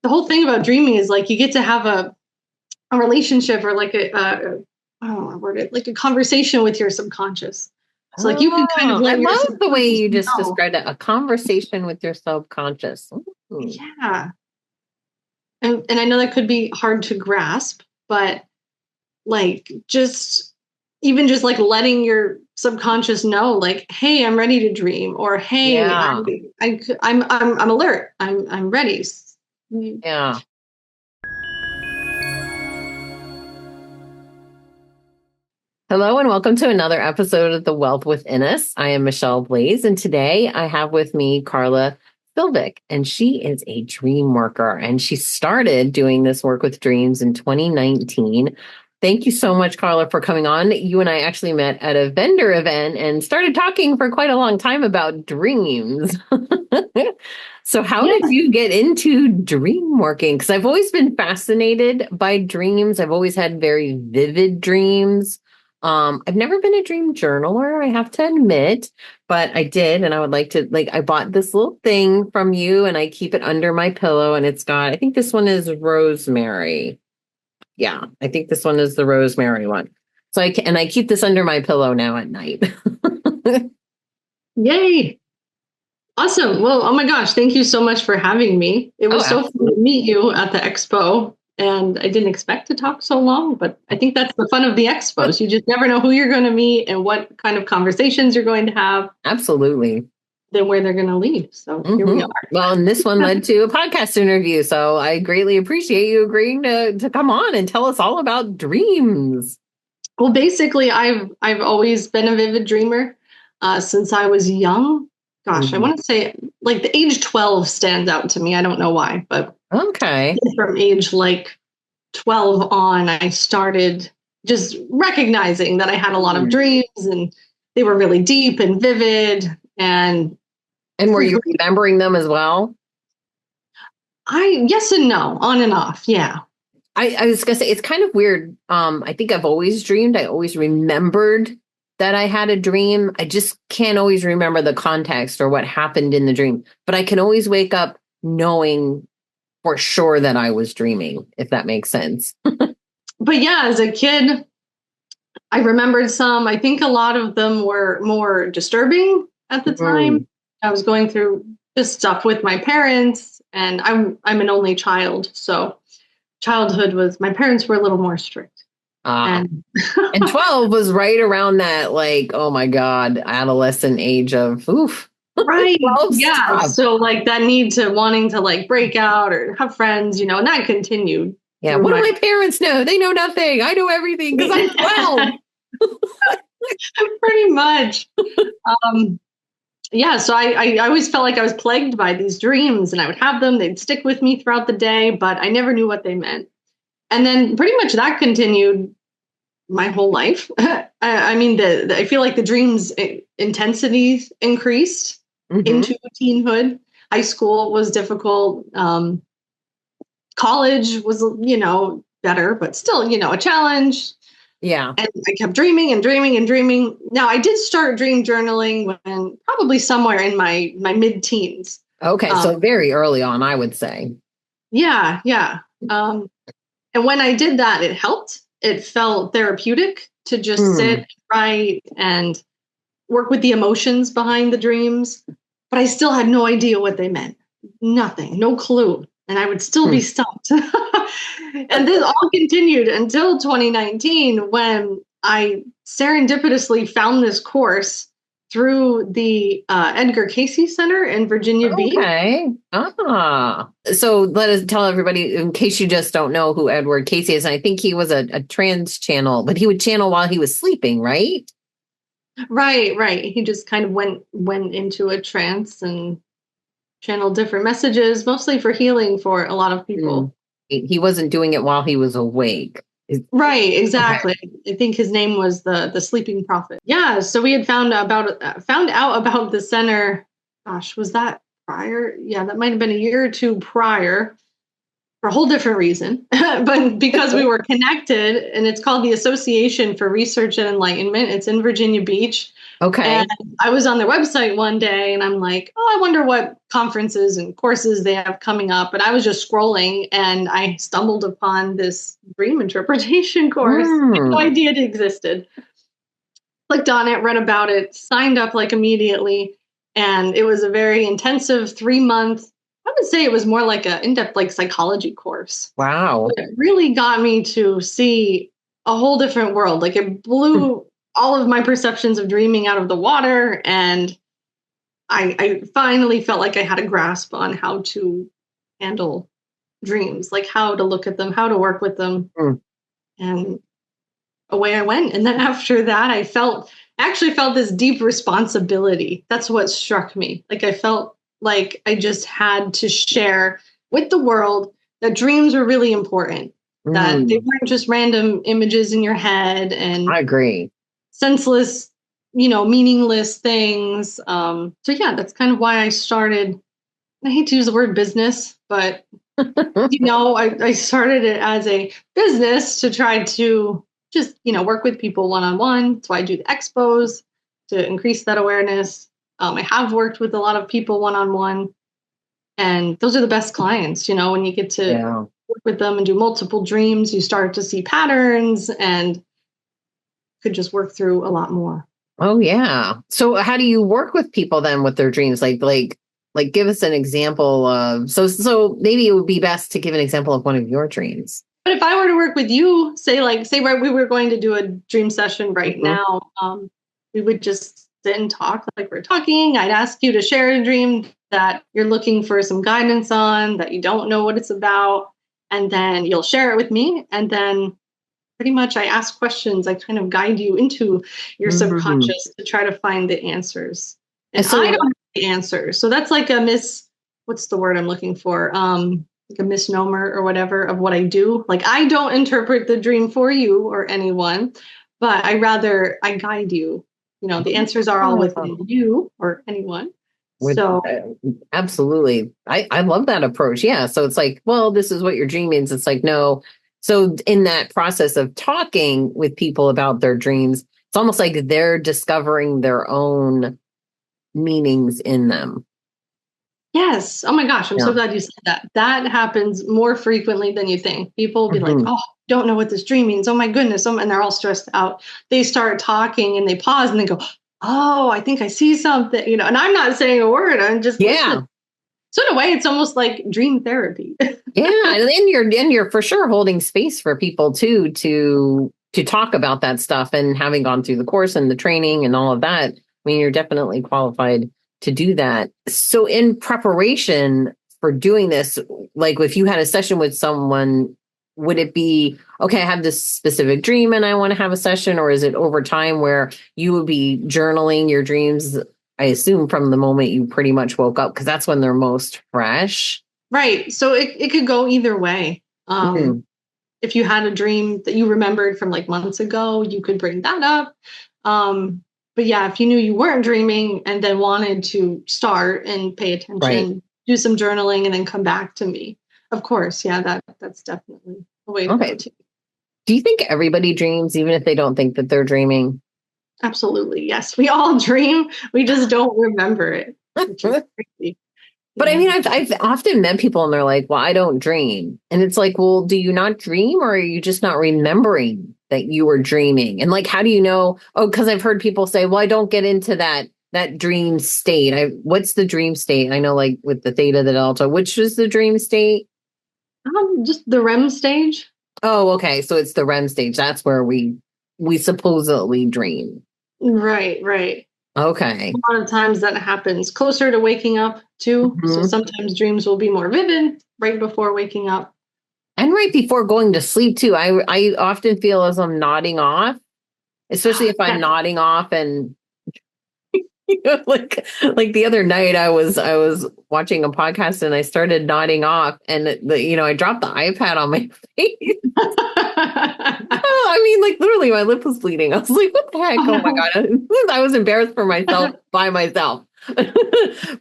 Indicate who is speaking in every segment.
Speaker 1: the whole thing about dreaming is like you get to have a relationship or like I don't know how to word it, like a conversation with your subconscious. So like you can kind of
Speaker 2: Oh, I
Speaker 1: let your
Speaker 2: love the way
Speaker 1: subconscious
Speaker 2: you just
Speaker 1: know.
Speaker 2: described it. A conversation with your subconscious. Ooh.
Speaker 1: Yeah. And I know that could be hard to grasp, but like just even just like letting your subconscious know like, hey, I'm ready to dream, or hey,
Speaker 2: Yeah.
Speaker 1: I'm alert, I'm ready.
Speaker 2: Yeah. Hello and welcome to another episode of The Wealth Within Us. I am Michelle Blaze, and today I have with me Carla Silvic, and she is a dream worker, and she started doing this work with dreams in 2019. Thank you so much, Carla, for coming on. You and I actually met at a vendor event and started talking for quite a long time about dreams. So how
Speaker 1: Yeah.
Speaker 2: did you get into dream working? Because I've always been fascinated by dreams. I've always had very vivid dreams. I've never been a dream journaler, I have to admit, but I did, and I would like to, like, I bought this little thing from you and I keep it under my pillow, and it's got, I think this one is rosemary. Yeah, I think this one is the rosemary one. So I keep this under my pillow now at night.
Speaker 1: Yay. Awesome. Well, oh my gosh, thank you so much for having me. It
Speaker 2: Oh,
Speaker 1: was so fun to
Speaker 2: absolutely.
Speaker 1: meet you at the expo. And I didn't expect to talk so long, but I think that's the fun of the expos. You just never know who you're going to meet and what kind of conversations you're going to have,
Speaker 2: Absolutely.
Speaker 1: then where they're going to lead. So here we
Speaker 2: Well, and this one led to a podcast interview. So I greatly appreciate you agreeing to come on and tell us all about dreams.
Speaker 1: Well, basically, I've always been a vivid dreamer since I was young. Gosh, I
Speaker 2: Mhm.
Speaker 1: want to say like the age 12 stands out to me. I don't know why, but
Speaker 2: Okay.
Speaker 1: from age like 12 on, I started just recognizing that I had a lot of
Speaker 2: Mhm.
Speaker 1: dreams and they were really deep and vivid. And
Speaker 2: And were
Speaker 1: for
Speaker 2: you remembering them as well?
Speaker 1: yes and no, on and off. Yeah.
Speaker 2: I was gonna say it's kind of weird. I think I've always dreamed. I always remembered that I had a dream. I just can't always remember the context or what happened in the dream. But I can always wake up knowing for sure that I was dreaming, if that makes sense.
Speaker 1: But yeah, as a kid, I remembered some. I think a lot of them were more disturbing at the time.
Speaker 2: Mm.
Speaker 1: I was going through this stuff with my parents, and I'm an only child, so childhood was my parents were a little more strict.
Speaker 2: Ah.
Speaker 1: And
Speaker 2: And 12 was right around that, like, oh my God, adolescent age of oof.
Speaker 1: right,
Speaker 2: 12
Speaker 1: yeah.
Speaker 2: stuff.
Speaker 1: So like that need to wanting to like break out or have friends, and that continued
Speaker 2: Yeah.
Speaker 1: through
Speaker 2: What do
Speaker 1: my
Speaker 2: my parents know? They know nothing. I know everything because I'm 12.
Speaker 1: pretty much. Um, yeah, so I always felt like I was plagued by these dreams and I would have them, they'd stick with me throughout the day, but I never knew what they meant. And then pretty much that continued my whole life. I mean, I feel like the dreams intensity increased
Speaker 2: Hmm.
Speaker 1: into teenhood. High school was difficult. College was, better, but still, a challenge.
Speaker 2: Yeah.
Speaker 1: And I kept dreaming and dreaming and dreaming. Now, I did start dream journaling when probably somewhere in my mid-teens.
Speaker 2: Okay.
Speaker 1: Um,
Speaker 2: So very early on, I would say.
Speaker 1: yeah, yeah. And when I did that, it helped. It felt therapeutic to just
Speaker 2: Hmm.
Speaker 1: sit, write, and work with the emotions behind the dreams. But I still had no idea what they meant. Nothing, no clue. And I would still be
Speaker 2: Hmm.
Speaker 1: stumped. And this all continued until 2019 when I serendipitously found this course through the Edgar Cayce Center in Virginia Beach.
Speaker 2: Okay. Ah. So let us tell everybody, in case you just don't know who Edward Cayce is, and I think he was a trans channel, but he would channel while he was sleeping, right?
Speaker 1: Right, right. He just kind of went into a trance and channeled different messages, mostly for healing for a lot of
Speaker 2: Hmm.
Speaker 1: people.
Speaker 2: He wasn't doing it while he was awake.
Speaker 1: Right,
Speaker 2: Okay.
Speaker 1: exactly. I think his name was the sleeping prophet. Yeah, so we had found out about the center. Gosh, was that prior? Yeah, that might have been a year or two prior for a whole different reason, but because we were connected, and it's called the Association for Research and Enlightenment. It's in Virginia Beach.
Speaker 2: Okay.
Speaker 1: I was on their website one day and I'm like, oh, I wonder what conferences and courses they have coming up. And I was just scrolling and I stumbled upon this dream interpretation course. I had no
Speaker 2: Mm.
Speaker 1: idea it existed. Clicked on it, read about it, signed up like immediately. And it was a very intensive 3 month, I would say it was more like an in-depth like psychology course.
Speaker 2: Wow.
Speaker 1: It really got me to see a whole different world. Like it blew all of my perceptions of dreaming out of the water. And I finally felt like I had a grasp on how to handle dreams, like how to look at them, how to work with them.
Speaker 2: Mm.
Speaker 1: And away I went. And then after that, actually felt this deep responsibility. That's what struck me. Like I felt like I just had to share with the world that dreams were really important, that they
Speaker 2: Mm.
Speaker 1: weren't just random images in your head
Speaker 2: I
Speaker 1: and
Speaker 2: agree.
Speaker 1: senseless, meaningless things. So yeah, that's kind of why I started. I hate to use the word business, but I started it as a business to try to just, work with people one on one. That's why I do the expos to increase that awareness. I have worked with a lot of people one on one, and those are the best clients. When you get to
Speaker 2: Yeah.
Speaker 1: work with them and do multiple dreams, you start to see patterns and could just work through a lot more.
Speaker 2: Oh yeah. So how do you work with people then with their dreams? Like give us an example of so maybe it would be best to give an example of one of your dreams.
Speaker 1: But if I were to work with you, say right, we were going to do a dream session right
Speaker 2: Mhm.
Speaker 1: now, we would just sit and talk like we're talking. I'd ask you to share a dream that you're looking for some guidance on, that you don't know what it's about, and then you'll share it with me. And then pretty much I ask questions. I kind of guide you into your
Speaker 2: Mhm.
Speaker 1: subconscious to try to find the answers.
Speaker 2: And
Speaker 1: And I
Speaker 2: so
Speaker 1: don't have the answers. So that's like what's the word I'm looking for? Like a misnomer or whatever of what I do. Like I don't interpret the dream for you or anyone, but I guide you. The answers are all within you or anyone.
Speaker 2: with
Speaker 1: So
Speaker 2: absolutely. I love that approach. Yeah. So it's like, well, this is what your dream means. It's like, no. So in that process of talking with people about their dreams, it's almost like they're discovering their own meanings in them.
Speaker 1: yes. Oh my gosh, I'm so
Speaker 2: Yeah.
Speaker 1: glad you said that. That happens more frequently than you think. People will be like,
Speaker 2: Mhm.
Speaker 1: "Oh, don't know what this dream means. Oh my goodness." And they're all stressed out. They start talking and they pause and they go, "Oh, I think I see something." And I'm not saying a word. I'm just listening.
Speaker 2: Yeah.
Speaker 1: So in a way, it's almost like dream therapy.
Speaker 2: Yeah, and then you're for sure holding space for people too to talk about that stuff and having gone through the course and the training and all of that. I mean, you're definitely qualified to do that. So in preparation for doing this, like if you had a session with someone, would it be okay, I have this specific dream and I want to have a session, or is it over time where you would be journaling your dreams, I assume from the moment you pretty much woke up, because that's when they're most fresh?
Speaker 1: Right. So it could go either way.
Speaker 2: Mm.
Speaker 1: If you had a dream that you remembered from like months ago, you could bring that up. But yeah, if you knew you weren't dreaming and then wanted to start and pay
Speaker 2: Right.
Speaker 1: attention, do some journaling and then come back to me. Of course, yeah, that's definitely a way to go
Speaker 2: Okay.
Speaker 1: too.
Speaker 2: Do you think everybody dreams, even if they don't think that they're dreaming?
Speaker 1: Absolutely. Yes, we all dream. We just don't remember it, which is
Speaker 2: But
Speaker 1: crazy.
Speaker 2: I
Speaker 1: Yeah.
Speaker 2: mean, I've often met people and they're like, well, I don't dream. And it's like, well, do you not dream or are you just not remembering that you were dreaming? And like, how do you know? Oh, because I've heard people say, well, I don't get into that dream state. What's the dream state? I know like with the theta, the delta, which is the dream state?
Speaker 1: Just the REM stage.
Speaker 2: Oh, okay. So it's the REM stage. That's where we supposedly dream.
Speaker 1: Right, right.
Speaker 2: Okay.
Speaker 1: A lot of times that happens closer to waking up too. So
Speaker 2: Mhm.
Speaker 1: sometimes dreams will be more vivid right before waking up.
Speaker 2: And right before going to sleep too. I often feel as I'm nodding off, especially if I'm
Speaker 1: Yeah.
Speaker 2: nodding off and like the other night I was watching a podcast and I started nodding off and I dropped the iPad on my face. Oh, I mean, like literally my lip was bleeding. I was like, what the heck? Oh my God. I was embarrassed for myself by myself.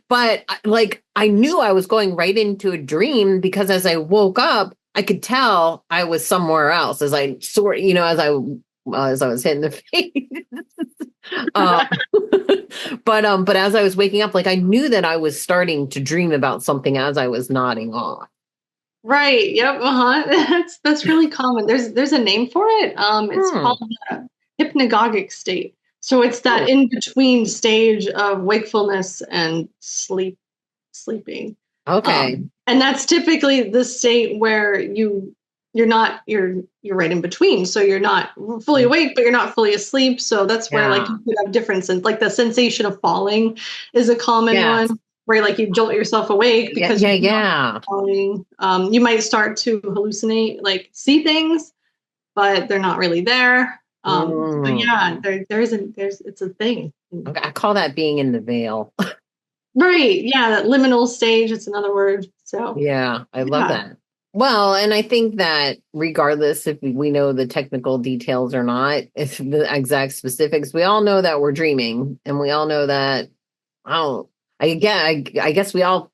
Speaker 2: But like I knew I was going right into a dream because as I woke up, I could tell I was somewhere else as I sort, as I was hitting the face. Um, but as I was waking up, like I knew that I was starting to dream about something as I was nodding off.
Speaker 1: Right. Yep. Uh-huh. That's really common. There's a name for it. It's
Speaker 2: Hmm.
Speaker 1: called the hypnagogic state. So it's that
Speaker 2: Oh,
Speaker 1: in between stage of wakefulness and sleeping.
Speaker 2: okay.
Speaker 1: And that's typically the state where you're right in between. So you're not fully awake, but you're not fully asleep. So that's where like
Speaker 2: Yeah.
Speaker 1: you could have different like the sensation of falling is a common
Speaker 2: Yes.
Speaker 1: one where like you jolt yourself awake
Speaker 2: Yeah.
Speaker 1: because
Speaker 2: Yeah.
Speaker 1: you're not
Speaker 2: Yeah.
Speaker 1: falling. You might start to hallucinate, like see things, but they're not really there. So
Speaker 2: Mm.
Speaker 1: yeah, there's it's a thing.
Speaker 2: Okay, I call that being in the veil.
Speaker 1: Right. Yeah, that liminal stage, it's another word. So
Speaker 2: Yeah, I love
Speaker 1: yeah.
Speaker 2: that. Well, and I think that regardless if we know the technical details or not, if the exact specifics, we all know that we're dreaming, and we all know that. Oh, I guess we all.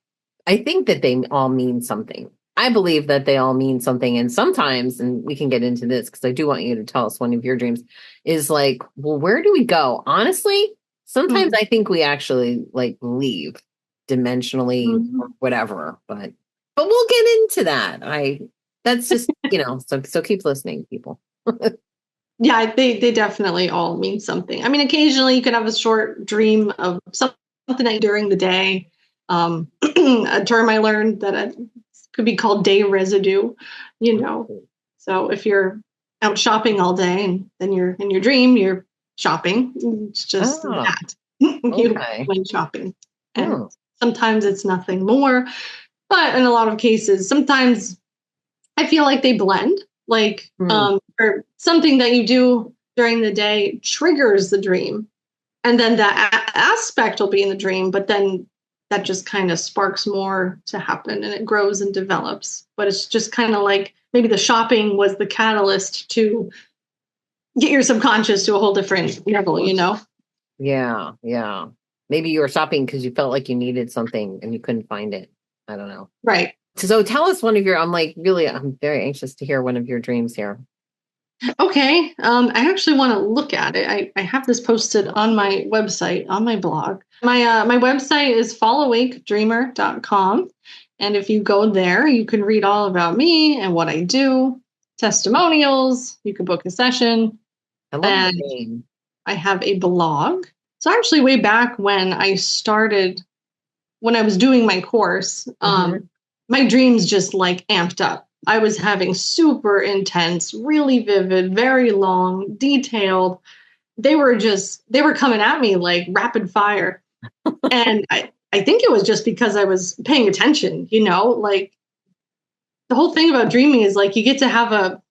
Speaker 2: I think that they all mean something. I believe that they all mean something, and sometimes, and we can get into this because I do want you to tell us one of your dreams is like, well, where do we go? Honestly, sometimes
Speaker 1: Mhm.
Speaker 2: I think we actually like leave dimensionally or
Speaker 1: Mhm.
Speaker 2: whatever, but we'll get into that. That's just, so keep listening, people.
Speaker 1: Yeah, they definitely all mean something. I mean, occasionally you could have a short dream of something during the day. A term I learned that it could be called day residue, you know. So if you're out shopping all day and then you're in your dream, you're shopping. It's just
Speaker 2: Oh,
Speaker 1: that you
Speaker 2: okay.
Speaker 1: went shopping. And
Speaker 2: Hmm.
Speaker 1: sometimes it's nothing more. But in a lot of cases, sometimes I feel like they blend, like,
Speaker 2: Hmm.
Speaker 1: or something that you do during the day triggers the dream. And then that aspect will be in the dream, but then that just kind of sparks more to happen and it grows and develops. But it's just kind of like maybe the shopping was the catalyst to get your subconscious to a whole different level, you know?
Speaker 2: Yeah, yeah. Maybe you were shopping because you felt like you needed something and you couldn't find it. I don't know.
Speaker 1: Right.
Speaker 2: So tell us one of your, I'm very anxious to hear one of your dreams here.
Speaker 1: Okay. I actually want to look at it. I have this posted on my website, on my blog. My website is fallawakedreamer.com. And if you go there, you can read all about me and what I do, testimonials, you can book a session,
Speaker 2: I love the
Speaker 1: and
Speaker 2: name.
Speaker 1: I have a blog. So actually way back when I started, when I was doing my course,
Speaker 2: Hmm.
Speaker 1: my dreams just like amped up. I was having super intense, really vivid, very long, detailed. They were coming at me like rapid fire. And I think it was just because I was paying attention, you know, like the whole thing about dreaming is like you get to have a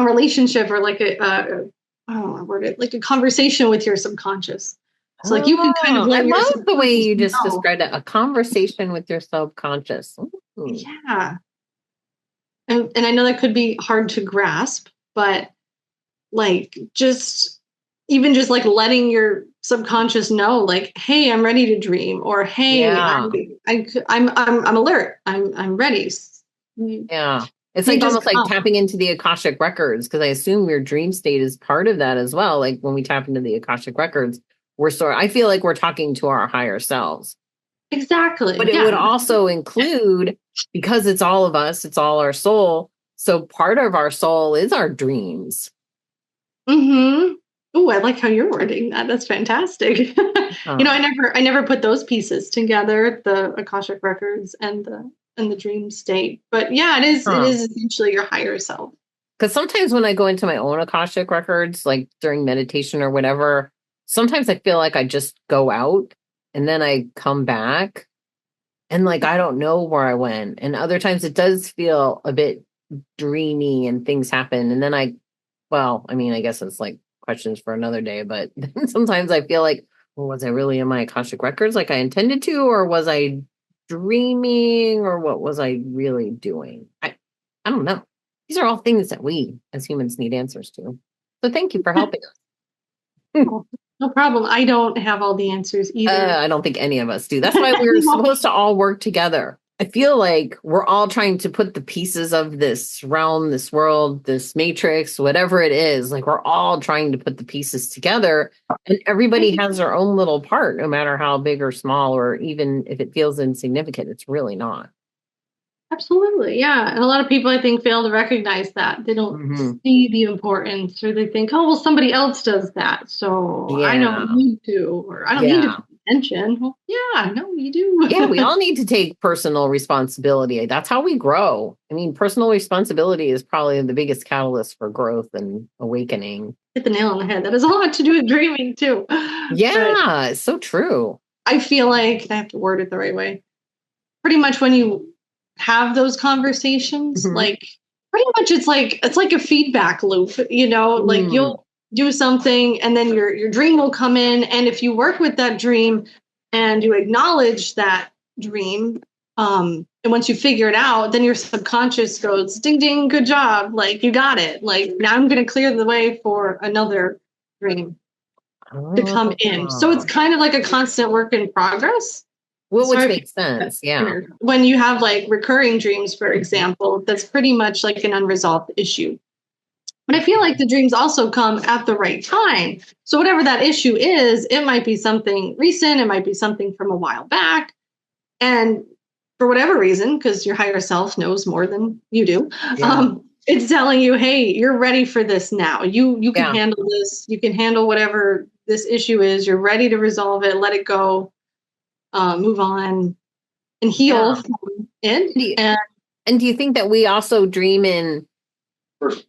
Speaker 1: relationship or like I don't know, word it, like a conversation with your subconscious. So like you can kind of
Speaker 2: Oh, I
Speaker 1: let your
Speaker 2: love the way
Speaker 1: subconscious
Speaker 2: you just
Speaker 1: know.
Speaker 2: described it. A conversation with your subconscious. Ooh.
Speaker 1: Yeah. And I know that could be hard to grasp, but like just even just like letting your subconscious know like, hey, I'm ready to dream, or hey,
Speaker 2: Yeah,
Speaker 1: I'm alert, I'm ready.
Speaker 2: yeah. It's
Speaker 1: They
Speaker 2: like
Speaker 1: just
Speaker 2: almost like
Speaker 1: come.
Speaker 2: tapping into the Akashic records because I assume your dream state is part of that as well. Like when we tap into the Akashic records, I feel like we're talking to our higher selves.
Speaker 1: Exactly,
Speaker 2: But it would
Speaker 1: yeah.
Speaker 2: also include, because it's all of us, it's all our soul. So part of our soul is our dreams.
Speaker 1: Mm-hmm. Oh, I like how you're wording that. That's fantastic.
Speaker 2: Uh,
Speaker 1: I never put those pieces together, the Akashic records and the dream state. But yeah, it
Speaker 2: huh.
Speaker 1: is essentially your higher self.
Speaker 2: Because sometimes when I go into my own Akashic records, like during meditation or whatever, sometimes I feel like I just go out and then I come back and like I don't know where I went. And other times it does feel a bit dreamy and things happen. And then I guess it's like questions for another day, but sometimes I feel like, well, was I really in my Akashic records like I intended to, or was I dreaming, or what was I really doing? I don't know. These are all things that we as humans need answers to. So thank you for helping us.
Speaker 1: Oh, no problem. I don't have all the answers either.
Speaker 2: I don't think any of us do. That's why we're supposed to all work together. I feel like we're all trying to put the pieces of this realm, this world, this matrix, whatever it is, like we're all trying to put the pieces together, and everybody has their own little part, no matter how big or small, or even if it feels insignificant, it's really not.
Speaker 1: Absolutely. Yeah. And a lot of people, I think, fail to recognize that. They don't
Speaker 2: Hmm.
Speaker 1: see the importance, or they think, oh, well, somebody else does that. So I don't
Speaker 2: Yeah.
Speaker 1: need to, or I don't need to
Speaker 2: Yeah.
Speaker 1: pay attention. Well, yeah, no, you
Speaker 2: Yeah, we
Speaker 1: do.
Speaker 2: all need to take personal responsibility. That's how we grow. I mean, personal responsibility is probably the biggest catalyst for growth and awakening.
Speaker 1: Hit the nail on the head. That has a lot to do with dreaming, too. But
Speaker 2: Yeah, it's so true.
Speaker 1: I feel like I have to word it the right way. Pretty much when you have those conversations,
Speaker 2: Hmm.
Speaker 1: like pretty much it's like a feedback loop, like
Speaker 2: Mm,
Speaker 1: you'll do something and then your dream will come in, and if you work with that dream and you acknowledge that dream, and once you figure it out, then your subconscious goes ding ding, good job, like you got it, like now I'm going to clear the way for another dream to come in. So it's
Speaker 2: ah.
Speaker 1: kind of like a constant work in progress.
Speaker 2: Well, which
Speaker 1: Sorry if
Speaker 2: makes
Speaker 1: you
Speaker 2: sense. Yeah.
Speaker 1: when you have like recurring dreams, for example, that's pretty much like an unresolved issue. But I feel like the dreams also come at the right time. So whatever that issue is, it might be something recent, it might be something from a while back. And for whatever reason, because your higher self knows more than you do,
Speaker 2: Yeah.
Speaker 1: it's telling you, hey, you're ready for this now. You can
Speaker 2: Yeah.
Speaker 1: handle this. You can handle whatever this issue is. You're ready to resolve it, let it go, move on, and heal
Speaker 2: Yeah.
Speaker 1: from it.
Speaker 2: Do you,
Speaker 1: And
Speaker 2: and do you think that we also dream in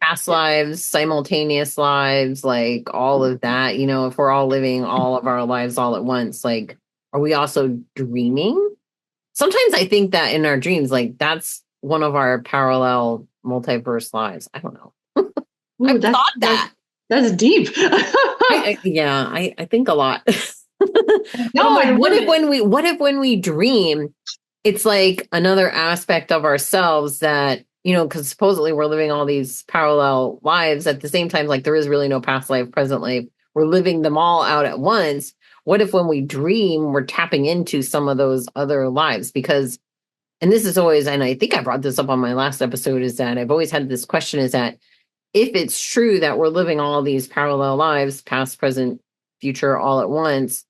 Speaker 2: past lives, simultaneous lives, like all of that? If we're all living all of our lives all at once, like, are we also dreaming? Sometimes I think that in our dreams, like that's one of our parallel multiverse lives. I don't know.
Speaker 1: ooh,
Speaker 2: I've
Speaker 1: that's
Speaker 2: thought
Speaker 1: that's
Speaker 2: that.
Speaker 1: that's deep.
Speaker 2: Yeah, I think a lot. But I'm
Speaker 1: No,
Speaker 2: like,
Speaker 1: I love it.
Speaker 2: what if when we dream, it's like another aspect of ourselves that, because supposedly we're living all these parallel lives at the same time, like there is really no past life, present life. We're living them all out at once. What if when we dream, we're tapping into some of those other lives? Because, and this is always, and I think I brought this up on my last episode, is that I've always had this question, is that if it's true that we're living all these parallel lives, past, present, future, all at once,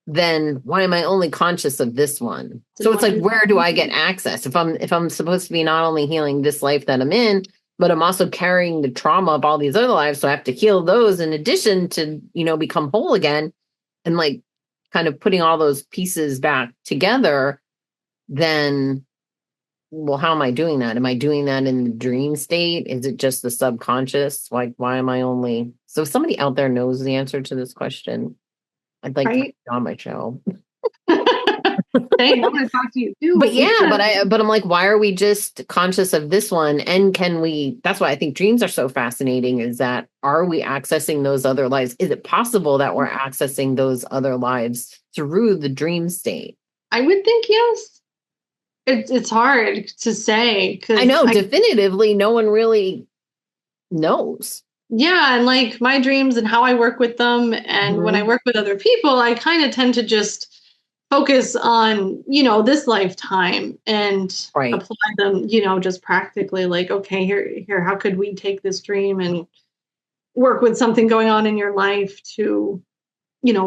Speaker 2: then why am I only conscious of this one? So it's like, where do I get access? If I'm supposed to be not only healing this life that I'm in, but I'm also carrying the trauma of all these other lives, so I have to heal those in addition to, become whole again, and like kind of putting all those pieces back together, then well, how am I doing that? Am I doing that in the dream state? Is it just the subconscious? Like, why am I only, so if somebody out there knows the answer to this question, I'd like to have
Speaker 1: Right?
Speaker 2: it on my show.
Speaker 1: Dang, I want to talk to you
Speaker 2: But
Speaker 1: too.
Speaker 2: yeah, but I'm like, why are we just conscious of this one? And can we, that's why I think dreams are so fascinating, is that are we accessing those other lives? Is it possible that we're accessing those other lives through the dream state?
Speaker 1: I would think yes. It's hard to say
Speaker 2: I
Speaker 1: because
Speaker 2: know definitively no one really knows.
Speaker 1: yeah, and like my dreams and how I work with them, and when I
Speaker 2: Mhm.
Speaker 1: work with other people, I kind of tend to just focus on, this lifetime and
Speaker 2: Right.
Speaker 1: apply them, just practically, like, okay, here, how could we take this dream and work with something going on in your life to,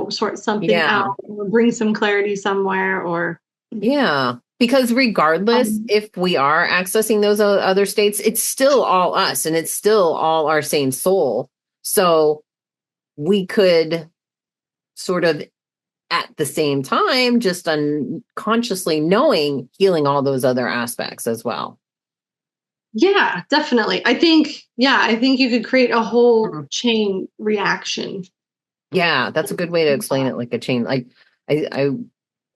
Speaker 1: sort something
Speaker 2: Yeah.
Speaker 1: out or bring some clarity somewhere, or
Speaker 2: Yeah. Because regardless
Speaker 1: um,
Speaker 2: if we are accessing those other states, it's still all us and it's still all our same soul. So we could sort of at the same time, just unconsciously knowing, healing all those other aspects as well.
Speaker 1: yeah, definitely. I think you could create a whole
Speaker 2: Mhm.
Speaker 1: chain reaction.
Speaker 2: Yeah, that's a good way to explain it, like a chain. Like I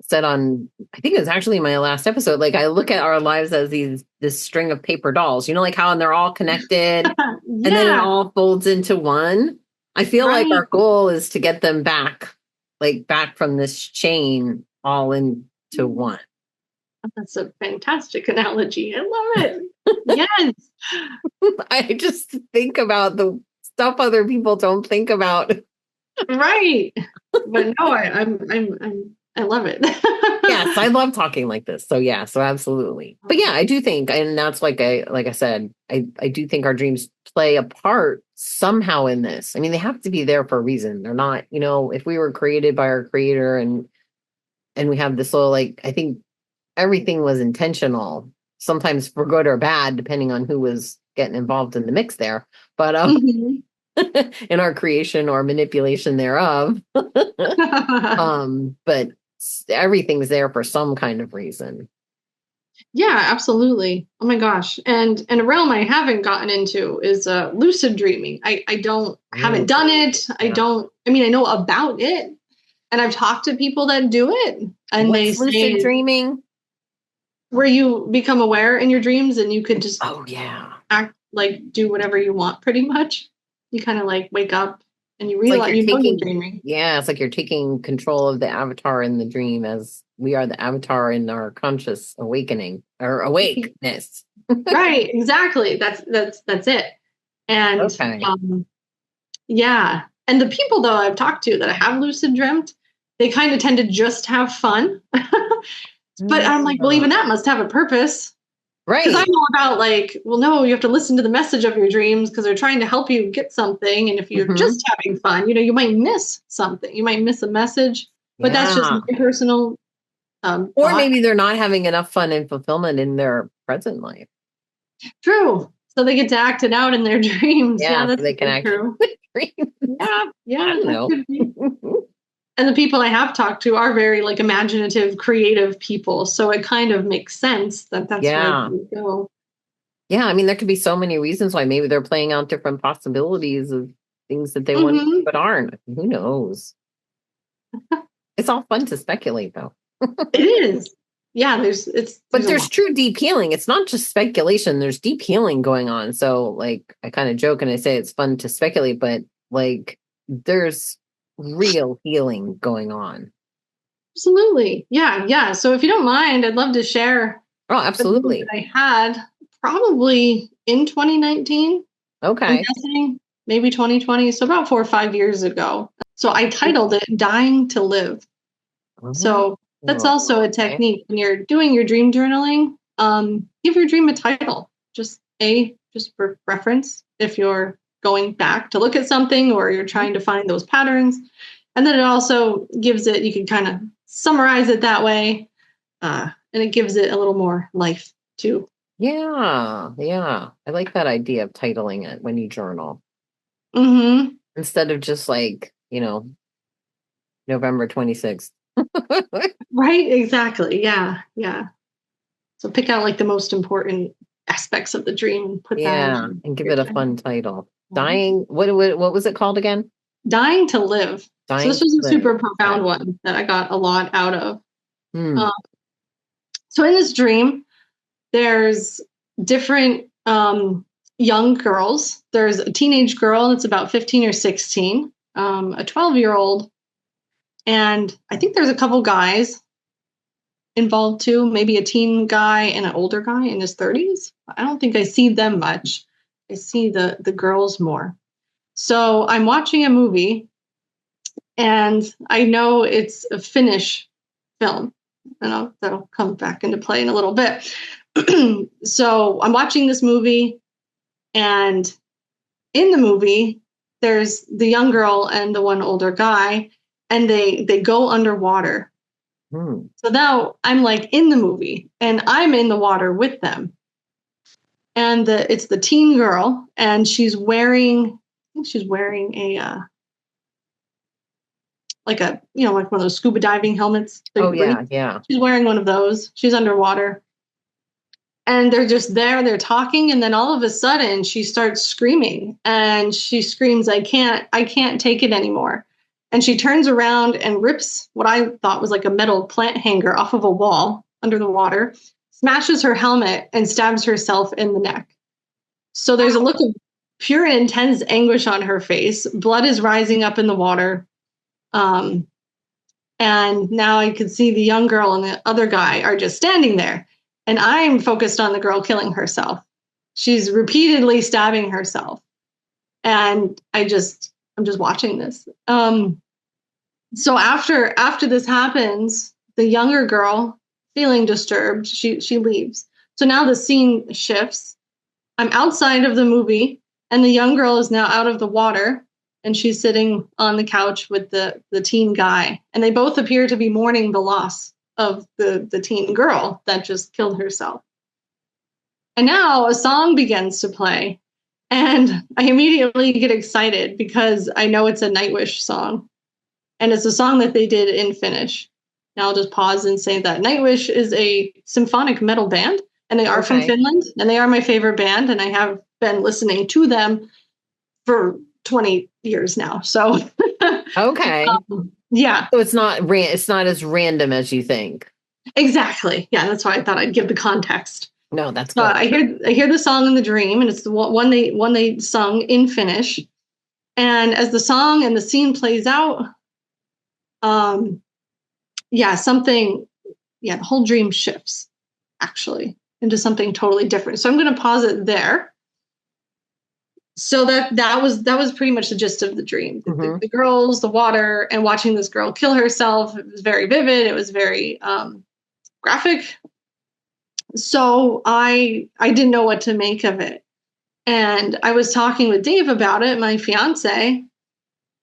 Speaker 2: said on, I think it was actually my last episode, like I look at our lives as this string of paper dolls, like how and they're all connected and then it
Speaker 1: Yeah,
Speaker 2: all folds into one. I feel like
Speaker 1: right.
Speaker 2: our goal is to get them back, like back from this chain all into one.
Speaker 1: That's a fantastic analogy. I love it. Yes,
Speaker 2: I just think about the stuff other people don't think about.
Speaker 1: right. But no, I love it.
Speaker 2: Yes, I love talking like this. So yeah, so absolutely. But yeah, I do think, and that's like I said, I do think our dreams play a part somehow in this. I mean, they have to be there for a reason. They're not, if we were created by our creator and we have this whole like, I think everything was intentional, sometimes for good or bad, depending on who was getting involved in the mix there. But
Speaker 1: Mhm.
Speaker 2: in our creation or manipulation thereof. But everything's there for some kind of reason.
Speaker 1: Yeah, absolutely. Oh my gosh. And a realm I haven't gotten into is lucid dreaming. I haven't done it.
Speaker 2: Yeah.
Speaker 1: I mean, I know about it, and I've talked to people that do it, and they
Speaker 2: What's lucid
Speaker 1: say
Speaker 2: dreaming?
Speaker 1: where you become aware in your dreams and you could just
Speaker 2: Oh yeah.
Speaker 1: act like do whatever you want pretty much. You kind of like wake up and you
Speaker 2: It's like
Speaker 1: realize you're dreaming.
Speaker 2: yeah, it's like you're taking control of the avatar in the dream as we are the avatar in our conscious awakening or awakeness.
Speaker 1: Right, exactly. That's it. And
Speaker 2: Okay.
Speaker 1: yeah. And the people though I've talked to that have lucid dreamt, they kind of tend to just have fun. But I'm like, well, even that must have a purpose. Because
Speaker 2: Right.
Speaker 1: I'm all about like, well, no, you have to listen to the message of your dreams because they're trying to help you get something. And if you're
Speaker 2: Mhm.
Speaker 1: just having fun, you might miss something. You might miss a message. But that's just
Speaker 2: Yeah.
Speaker 1: my personal
Speaker 2: Or
Speaker 1: thought.
Speaker 2: maybe they're not having enough fun and fulfillment in their present life.
Speaker 1: True. So they get to act it out in their dreams. Yeah,
Speaker 2: Yeah, so
Speaker 1: that's
Speaker 2: they can
Speaker 1: true.
Speaker 2: actually dream.
Speaker 1: Yeah,
Speaker 2: I
Speaker 1: yeah,
Speaker 2: don't
Speaker 1: that
Speaker 2: know.
Speaker 1: could be. And the people I have talked to are very like imaginative, creative people. So it kind of makes sense that that's where they
Speaker 2: Yeah.
Speaker 1: would go.
Speaker 2: Yeah, I mean, there could be so many reasons why maybe they're playing out different possibilities of things that they want
Speaker 1: Hmm.
Speaker 2: but aren't. Who knows? It's all fun to speculate though.
Speaker 1: It is. Yeah,
Speaker 2: But
Speaker 1: there's a
Speaker 2: there's
Speaker 1: lot.
Speaker 2: true deep healing. It's not just speculation. There's deep healing going on. So like I kind of joke and I say it's fun to speculate, but like there's real healing going on.
Speaker 1: Absolutely. Yeah, yeah. So if you don't mind, I'd love to share
Speaker 2: Oh,
Speaker 1: a dream that
Speaker 2: absolutely.
Speaker 1: I had probably in 2019. I'm
Speaker 2: Okay.
Speaker 1: guessing maybe 2020. So about 4 or 5 years ago. So I titled it Dying to Live.
Speaker 2: Oh,
Speaker 1: So that's also a
Speaker 2: okay.
Speaker 1: technique when you're doing your dream journaling. Give your dream a title, just for reference if you're going back to look at something or you're trying to find those patterns. And then it also gives it, you can kind of summarize it that way. And it gives it a little more life too.
Speaker 2: Yeah, yeah. I like that idea of titling it when you journal
Speaker 1: Mm-hmm.
Speaker 2: instead of just like, November 26th.
Speaker 1: Right? Exactly. Yeah. Yeah. So pick out like the most important aspects of the dream and put that
Speaker 2: Yeah,
Speaker 1: in
Speaker 2: and give
Speaker 1: your
Speaker 2: it a
Speaker 1: journal.
Speaker 2: fun title. Dying, what was it called again?
Speaker 1: Dying to live. So
Speaker 2: Dying
Speaker 1: this
Speaker 2: to
Speaker 1: was a
Speaker 2: live.
Speaker 1: super
Speaker 2: Okay.
Speaker 1: profound one that I got a lot out of.
Speaker 2: Hmm.
Speaker 1: Um, so in this dream, there's different young girls. There's a teenage girl that's about 15 or 16, a 12-year-old, and I think there's a couple guys involved too, maybe a teen guy and an older guy in his 30s. I don't think I see them much. I see the girls more. So I'm watching a movie and I know it's a Finnish film, and that'll come back into play in a little bit. So I'm watching this movie, and in the movie, there's the young girl and the one older guy, and they go underwater.
Speaker 2: Hmm.
Speaker 1: So now I'm like in the movie, and I'm in the water with them, and it's the teen girl, and I think she's wearing a like like one of those scuba diving helmets so you
Speaker 2: Oh
Speaker 1: can breathe.
Speaker 2: yeah, yeah.
Speaker 1: She's wearing one of those. She's underwater. And they're just there, they're talking, and then all of a sudden she starts screaming. And she screams, I can't take it anymore. And she turns around and rips what I thought was like a metal plant hanger off of a wall under the water, smashes her helmet, and stabs herself in the neck. So there's a look of pure and intense anguish on her face. Blood is rising up in the water. Um, And now I could see the young girl and the other guy are just standing there. And I'm focused on the girl killing herself. She's repeatedly stabbing herself. And I'm just watching this. So after this happens, the younger girl, feeling disturbed, she leaves. So now the scene shifts. I'm outside of the movie, and the young girl is now out of the water, and she's sitting on the couch with the teen guy, and they both appear to be mourning the loss of the teen girl that just killed herself. And now a song begins to play, and I immediately get excited because I know it's a Nightwish song, and it's a song that they did in Finnish. Now I'll just pause and say that Nightwish is a symphonic metal band, and they are from Finland, and they are my favorite band, and I have been listening to them for 20 years now. So
Speaker 2: Okay.
Speaker 1: Yeah.
Speaker 2: So it's not as random as you think.
Speaker 1: Exactly. Yeah, that's why I thought I'd give the context.
Speaker 2: No, that's
Speaker 1: So
Speaker 2: good.
Speaker 1: I hear the song in the dream, and it's the one they sung in Finnish. And as the song and the scene plays out, the whole dream shifts actually into something totally different. So I'm going to pause it there. So that was pretty much the gist of the dream.
Speaker 2: Mm-hmm.
Speaker 1: The girls, the water, and watching this girl kill herself. It was very vivid. It was very graphic. So I didn't know what to make of it. And I was talking with Dave about it, my fiance,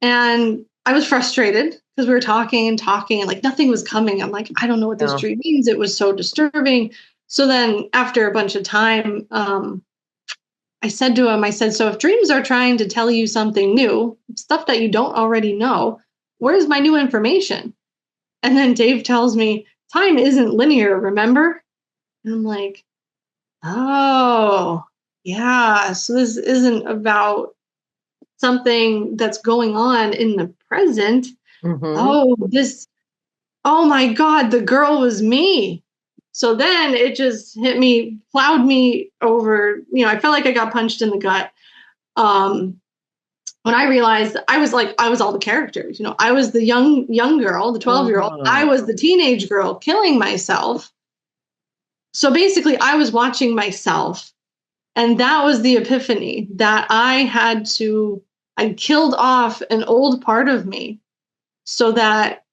Speaker 1: and I was frustrated because we were talking and like nothing was coming. I'm like, I don't know what this dream means. It was so disturbing. So then after a bunch of time, I said to him, so if dreams are trying to tell you something new, stuff that you don't already know, where's my new information? And then Dave tells me, time isn't linear, remember? And I'm like, oh, yeah. So this isn't about something that's going on in the present. Mm-hmm. Oh my God, the girl was me. So then it just hit me, plowed me over. I felt like I got punched in the gut. When I realized I was all the characters. I was the young girl, the 12-year-old. I was the teenage girl killing myself. So basically, I was watching myself. And that was the epiphany that I killed off an old part of me so that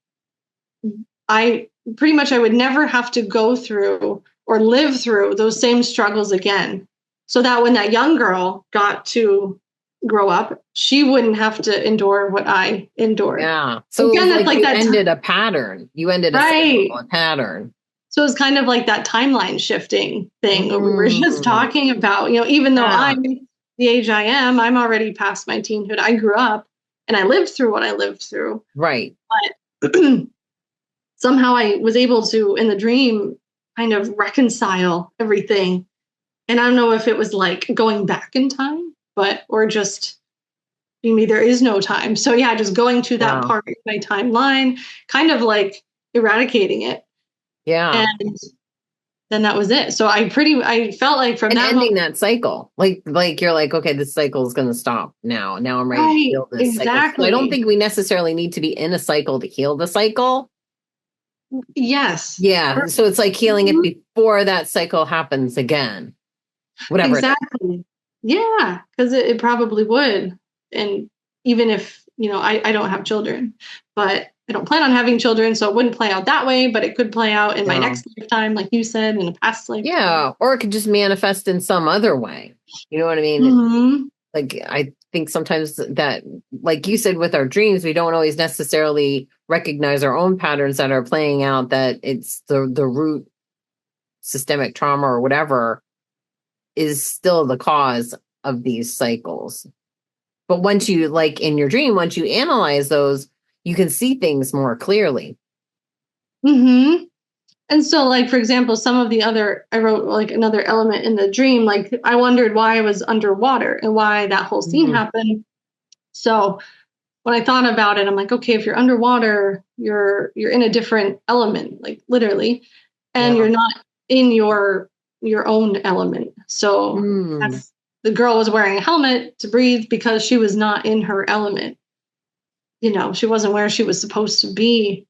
Speaker 1: I would never have to go through or live through those same struggles again. So that when that young girl got to grow up, she wouldn't have to endure what I endured.
Speaker 2: Yeah. So again, it's like you ended a pattern. You ended a pattern.
Speaker 1: So it's kind of like that timeline shifting thing that we were just talking about. Even though I'm the age I am, I'm already past my teenhood. I grew up and I lived through what I lived through.
Speaker 2: Right.
Speaker 1: But somehow I was able to, in the dream, kind of reconcile everything. And I don't know if it was like going back in time, or just there is no time. So yeah, just going to that part of my timeline, kind of like eradicating it.
Speaker 2: Yeah.
Speaker 1: And then that was it. So I felt like from that
Speaker 2: ending that cycle, like you're like, okay, this cycle is going to stop now. Now I'm ready to heal this cycle. So I don't think we necessarily need to be in a cycle to heal the cycle.
Speaker 1: Yes.
Speaker 2: Yeah. So it's like healing it before that cycle happens again. Whatever.
Speaker 1: Exactly. Yeah, because it probably would. And even if, I don't have children, but I don't plan on having children, so it wouldn't play out that way, but it could play out in my next lifetime, like you said, in a past lifetime.
Speaker 2: Yeah, or it could just manifest in some other way. You know what I mean?
Speaker 1: Mm-hmm.
Speaker 2: Like, I think sometimes that, like you said, with our dreams, we don't always necessarily recognize our own patterns that are playing out, that it's the root systemic trauma or whatever is still the cause of these cycles. But once you, like in your dream, once you analyze those, you can see things more clearly.
Speaker 1: Mm-hmm. And so, like, for example, I wrote like another element in the dream, like I wondered why I was underwater and why that whole scene happened. So when I thought about it, I'm like, okay, if you're underwater, you're in a different element, like literally, and you're not in your own element. So the girl was wearing a helmet to breathe because she was not in her element. She wasn't where she was supposed to be.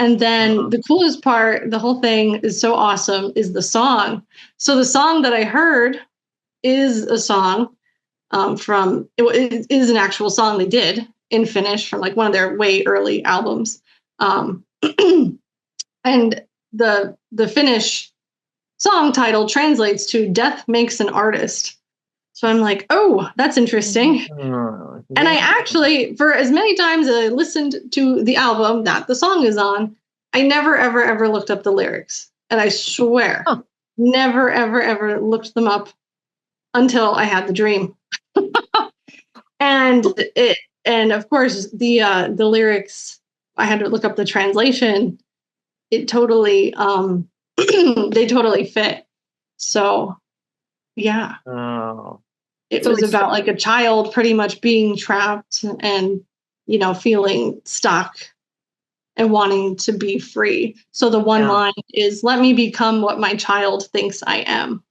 Speaker 1: And then the coolest part, the whole thing is so awesome, is the song. So the song that I heard is a song it is an actual song they did. in Finnish from like one of their way early albums. And the Finnish song title translates to "Death Makes an Artist." So I'm like, oh, that's interesting.
Speaker 2: Oh,
Speaker 1: And I
Speaker 2: yeah.
Speaker 1: actually, for as many times as I listened to the album that the song is on, I never, ever, ever looked up the lyrics. And I swear,
Speaker 2: Huh.
Speaker 1: never, ever, ever looked them up until I had the dream. And and of course, the lyrics, I had to look up the translation. It totally, they totally fit. So yeah,
Speaker 2: Oh.
Speaker 1: it
Speaker 2: So
Speaker 1: was
Speaker 2: it's
Speaker 1: about like a child pretty much being trapped and, feeling stuck and wanting to be free. So the one
Speaker 2: yeah.
Speaker 1: line is, "Let me become what my child thinks I am."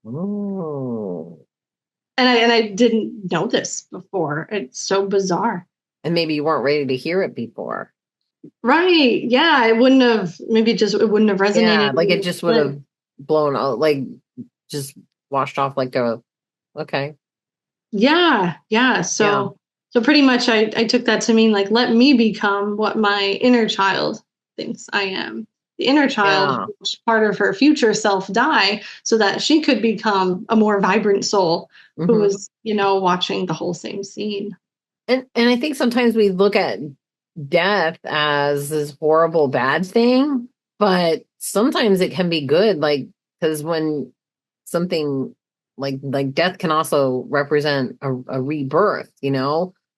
Speaker 2: Oh.
Speaker 1: And I didn't know this before. It's so bizarre.
Speaker 2: And maybe you weren't ready to hear it before.
Speaker 1: Right. Yeah. It wouldn't have, maybe just, it wouldn't have
Speaker 2: Yeah,
Speaker 1: resonated.
Speaker 2: like it just would have blown out, like just washed off like a, okay.
Speaker 1: Yeah. Yeah.
Speaker 2: Yeah.
Speaker 1: So pretty much I took that to mean like, let me become what my inner child thinks I am. The inner child,
Speaker 2: Yeah.
Speaker 1: which part of her future self die so that she could become a more vibrant soul who
Speaker 2: Hmm.
Speaker 1: was, watching the whole same scene.
Speaker 2: And I think sometimes we look at death as this horrible bad thing, but sometimes it can be good, like because when something like death can also represent a rebirth,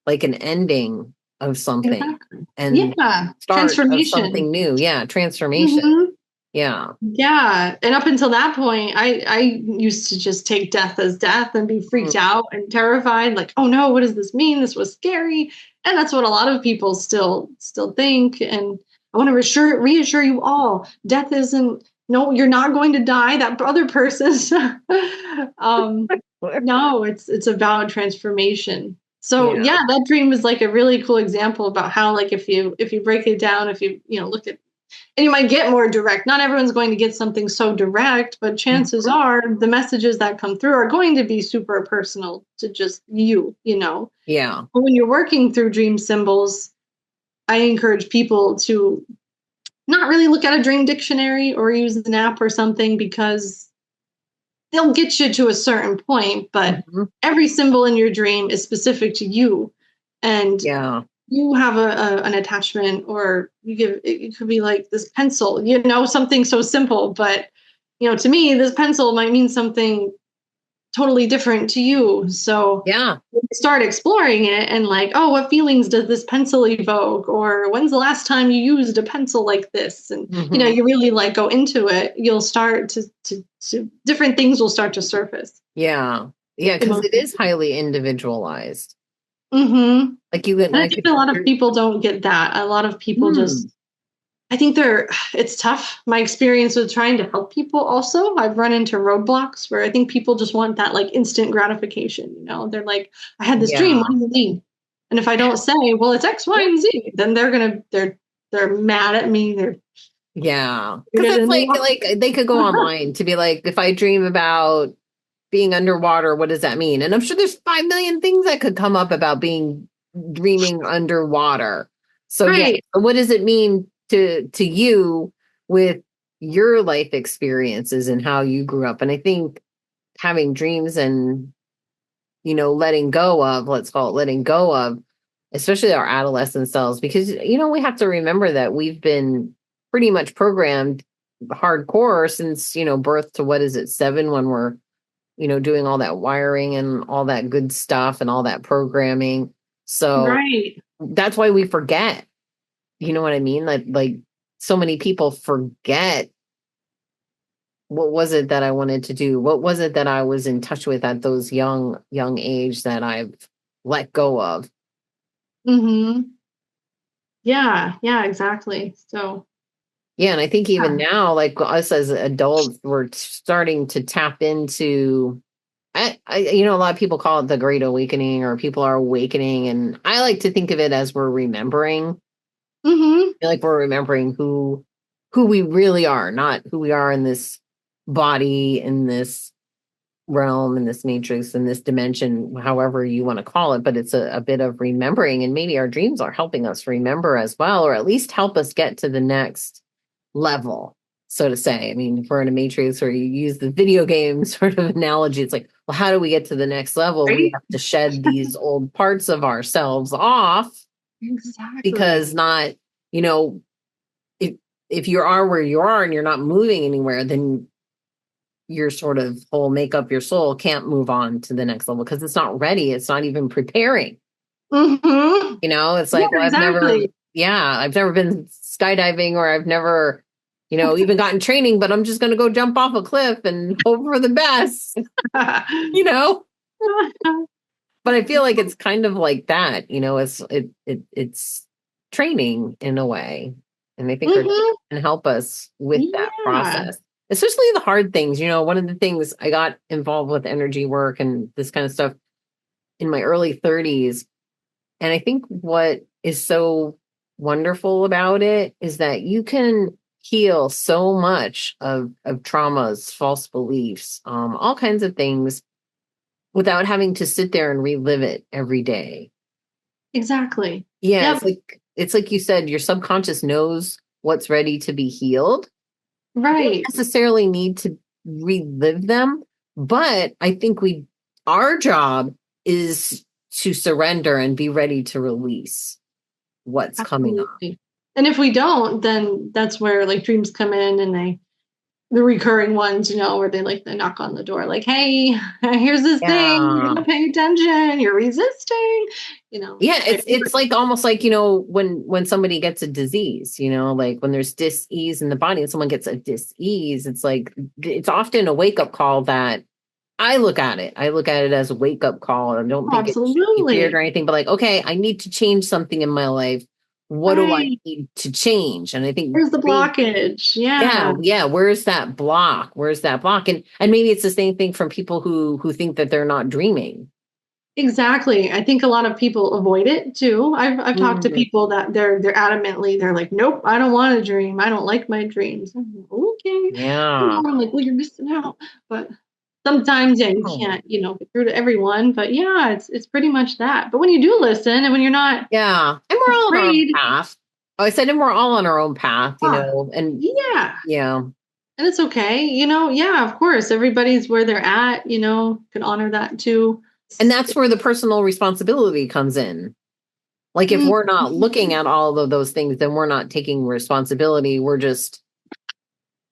Speaker 2: like an ending of something
Speaker 1: Exactly.
Speaker 2: and
Speaker 1: Yeah.
Speaker 2: start of
Speaker 1: Transformation.
Speaker 2: something new. Yeah, transformation.
Speaker 1: Mhm.
Speaker 2: Yeah.
Speaker 1: Yeah, and up until that point, I used to just take death as death and be
Speaker 2: Mm.
Speaker 1: freaked out and terrified, like, oh no, what does this mean? This was scary, and that's what a lot of people still think. And I want to reassure you all, death isn't. No, you're not going to die. That other person's. um, no, it's about transformation. So
Speaker 2: Yeah.
Speaker 1: yeah, that dream is like a really cool example about how, like, if you break it down, if you look at, and you might get more direct. Not everyone's going to get something so direct, but chances
Speaker 2: Mhm.
Speaker 1: are the messages that come through are going to be super personal to just you.
Speaker 2: Yeah.
Speaker 1: But when you're working through dream symbols, I encourage people to not really look at a dream dictionary or use an app or something, because they'll get you to a certain point, but
Speaker 2: Mhm.
Speaker 1: every symbol in your dream is specific to you. And
Speaker 2: Yeah.
Speaker 1: you have an attachment, or it could be like this pencil, something so simple, but to me this pencil might mean something totally different to you. So
Speaker 2: Yeah.
Speaker 1: when you start exploring it and like, oh, what feelings does this pencil evoke, or when's the last time you used a pencil like this, and
Speaker 2: Mhm.
Speaker 1: you really like go into it, you'll start to different things will start to surface.
Speaker 2: Yeah. Yeah, because it is highly individualized.
Speaker 1: Mm-hmm.
Speaker 2: Like you and
Speaker 1: And I
Speaker 2: I
Speaker 1: think
Speaker 2: could
Speaker 1: a lot of people don't get that. A lot of people
Speaker 2: Hmm.
Speaker 1: just, I think it's tough. My experience with trying to help people also, I've run into roadblocks where I think people just want that like instant gratification. They're like, I had this dream. What
Speaker 2: Yeah.
Speaker 1: does it mean? And if I don't say, well, it's X, Y, and Z, then they're mad at me. They're
Speaker 2: Yeah. Because
Speaker 1: rooted
Speaker 2: it's
Speaker 1: in the
Speaker 2: like they could go online to be like, if I dream about being underwater, what does that mean? And I'm sure there's 5 million things that could come up about being dreaming underwater. So yeah,
Speaker 1: right.
Speaker 2: what does it mean to you with your life experiences and how you grew up? And I think having dreams and letting go of, let's call it letting go of, especially our adolescent selves, because we have to remember that we've been pretty much programmed hardcore since birth to, what is it, 7, when we're doing all that wiring and all that good stuff and all that programming. So
Speaker 1: Right.
Speaker 2: that's why we forget. You know what I mean? Like so many people forget, what was it that I wanted to do? What was it that I was in touch with at those young age that I've let go of?
Speaker 1: Mm-hmm. Yeah. Yeah, exactly. So,
Speaker 2: Yeah, and I think even
Speaker 1: yeah.
Speaker 2: now, like us as adults, we're starting to tap into. A lot of people call it the Great Awakening, or people are awakening, and I like to think of it as we're remembering.
Speaker 1: Mm-hmm.
Speaker 2: Like we're remembering who we really are, not who we are in this body, in this realm and this matrix and this dimension, however you want to call it, but it's a bit of remembering, and maybe our dreams are helping us remember as well, or at least help us get to the next level, so to say. I mean, if we're in a matrix, or you use the video game sort of analogy, it's like, well, how do we get to the next level? We
Speaker 1: Right?
Speaker 2: have to shed these old parts of ourselves off,
Speaker 1: Exactly.
Speaker 2: because not, you know, if you are where you are and you're not moving anywhere, then your sort of whole make up your soul can't move on to the next level because it's not ready. It's not even preparing.
Speaker 1: Mm-hmm.
Speaker 2: It's
Speaker 1: Yeah,
Speaker 2: like, well,
Speaker 1: exactly.
Speaker 2: I've never been skydiving, or I've never, even gotten training, but I'm just going to go jump off a cliff and hope for the best, you know? But I feel like it's kind of like that, it's training in a way. And I think our
Speaker 1: Hmm.
Speaker 2: can help us with that
Speaker 1: Yeah.
Speaker 2: process, especially the hard things. One of the things, I got involved with energy work and this kind of stuff in my early 30s. And I think what is so wonderful about it is that you can heal so much of traumas, false beliefs, all kinds of things, without having to sit there and relive it every day.
Speaker 1: Exactly.
Speaker 2: Yeah,
Speaker 1: Yep.
Speaker 2: it's like you said, your subconscious knows what's ready to be healed. You don't
Speaker 1: Right.
Speaker 2: necessarily need to relive them, but I think our job is to surrender and be ready to release what's coming up.
Speaker 1: Absolutely. And if we don't, then that's where like dreams come in, and the recurring ones, where they knock on the door, like, hey, here's this thing, you
Speaker 2: Yeah.
Speaker 1: gotta pay attention, you're resisting,
Speaker 2: Yeah,
Speaker 1: right?
Speaker 2: it's like almost like, when somebody gets a disease, like when there's dis-ease in the body and someone gets a dis-ease, it's like it's often a wake-up call that I look at it. I look at it as a wake-up call. I don't think it should be feared or
Speaker 1: Absolutely.
Speaker 2: anything, but like, okay, I need to change something in my life. What do I
Speaker 1: Right.
Speaker 2: need to change? And I think
Speaker 1: Here's the blockage.
Speaker 2: yeah,
Speaker 1: Yeah.
Speaker 2: yeah, where's that block? Where's that block? And maybe it's the same thing from people who think that they're not dreaming.
Speaker 1: Exactly. I think a lot of people avoid it too. I've talked to
Speaker 2: Mm,
Speaker 1: people that they're adamantly, they're like, nope, I don't want to dream. I don't like my dreams. I'm like, okay.
Speaker 2: yeah.
Speaker 1: I'm like, well, you're missing out. But sometimes, yeah, you
Speaker 2: Oh.
Speaker 1: can't, get through to everyone. But yeah, it's pretty much that. But when you do listen, and when you're not
Speaker 2: Yeah. And we're all on our own
Speaker 1: afraid,
Speaker 2: path. Oh, I said, and we're all on our own path,
Speaker 1: ah,
Speaker 2: and
Speaker 1: yeah.
Speaker 2: yeah.
Speaker 1: And it's okay. Yeah, of course. Everybody's where they're at, can honor that too.
Speaker 2: And that's where the personal responsibility comes in. Like if
Speaker 1: Mhm.
Speaker 2: we're not looking at all of those things, then we're not taking responsibility. We're just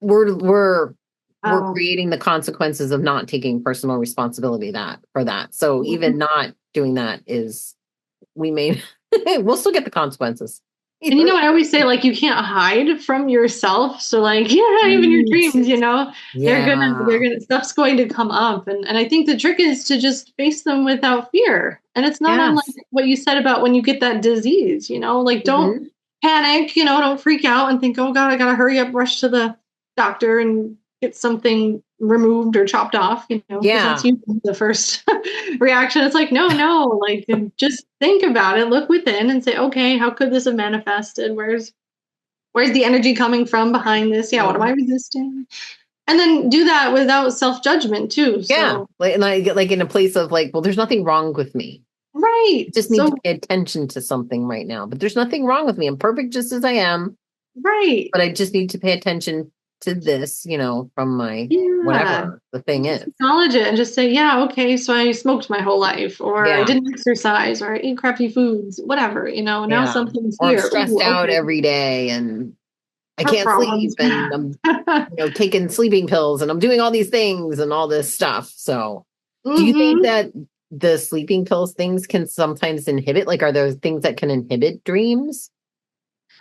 Speaker 2: we're
Speaker 1: Oh,
Speaker 2: creating the consequences of not taking personal responsibility for that. So even not doing that is we may we'll still get the consequences.
Speaker 1: and
Speaker 2: Either
Speaker 1: I always say, like, you can't hide from yourself. So like, yeah, even your
Speaker 2: right.
Speaker 1: dreams, they're
Speaker 2: Yeah.
Speaker 1: gonna stuff's going to come up. And I think the trick is to just face them without fear. And it's not unlike
Speaker 2: Yes.
Speaker 1: what you said about when you get that disease, like don't
Speaker 2: Hmm.
Speaker 1: panic, don't freak out and think, oh God, I gotta hurry up, rush to the doctor and get something removed or chopped off, because that's
Speaker 2: Yeah.
Speaker 1: usually the first reaction. It's like, no, no, like just think about it, look within and say, okay, how could this have manifested? Where's the energy coming from behind this? Yeah, what am I
Speaker 2: Mhm.
Speaker 1: resisting? And then do that without self-judgment too.
Speaker 2: Yeah.
Speaker 1: So
Speaker 2: Like, and I get like in a place of like, well, there's nothing wrong with me.
Speaker 1: right.
Speaker 2: I just need to
Speaker 1: So
Speaker 2: pay attention to something right now. But there's nothing wrong with me. I'm perfect just as I am.
Speaker 1: right.
Speaker 2: But I just need to pay attention to this, from my
Speaker 1: Yeah.
Speaker 2: whatever the thing
Speaker 1: Just
Speaker 2: is.
Speaker 1: acknowledge it and just say, yeah, okay, so I smoked my whole life, or I
Speaker 2: Yeah.
Speaker 1: didn't exercise, or I ate crappy foods, whatever, now
Speaker 2: Yeah.
Speaker 1: something's
Speaker 2: Or I'm
Speaker 1: here.
Speaker 2: stressed
Speaker 1: Ooh,
Speaker 2: out
Speaker 1: okay.
Speaker 2: every day and I
Speaker 1: Heart
Speaker 2: can't sleep
Speaker 1: problems.
Speaker 2: and I'm, taking sleeping pills and I'm doing all these things and all this stuff. So do you think
Speaker 1: Hmm.
Speaker 2: that the sleeping pills things can sometimes inhibit? Like, are there things that can inhibit dreams?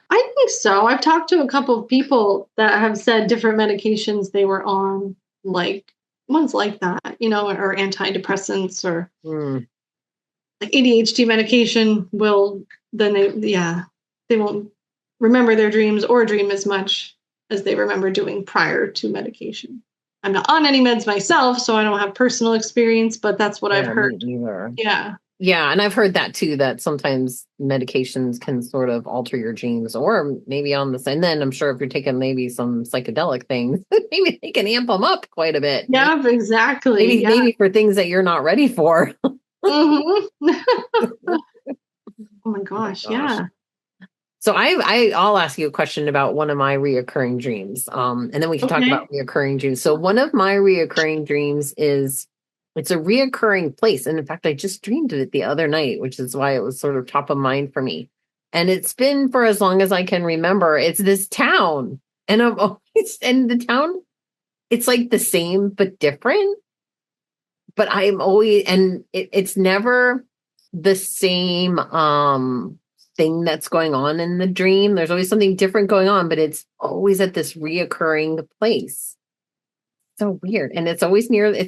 Speaker 1: I think so. I've talked to a couple of people that have said different medications they were on, like ones like that, or antidepressants, or
Speaker 2: Hmm.
Speaker 1: like ADHD medication will then they won't remember their dreams or dream as much as they remember doing prior to medication. I'm not on any meds myself, so I don't have personal experience, but that's what I've
Speaker 2: Yeah, me
Speaker 1: heard.
Speaker 2: either.
Speaker 1: Yeah.
Speaker 2: Yeah, and I've heard that too, that sometimes medications can sort of alter your dreams, or maybe on this. And then I'm sure if you're taking maybe some psychedelic things, maybe they can amp them up quite a bit.
Speaker 1: Yeah, exactly. Yeah.
Speaker 2: Maybe for things that you're not ready for.
Speaker 1: Hmm. Oh my
Speaker 2: Oh my
Speaker 1: gosh.
Speaker 2: gosh.
Speaker 1: Yeah.
Speaker 2: So I'll ask you a question about one of my reoccurring dreams. And then we can talk
Speaker 1: Okay.
Speaker 2: about reoccurring dreams. So one of my reoccurring dreams is it's a reoccurring place. And in fact, I just dreamed of it the other night, which is why it was sort of top of mind for me. And it's been for as long as I can remember. It's this town. And I'm always and the town, it's like the same but different. But I'm always and it's never the same thing that's going on in the dream. There's always something different going on, but it's always at this reoccurring place. So weird. And it's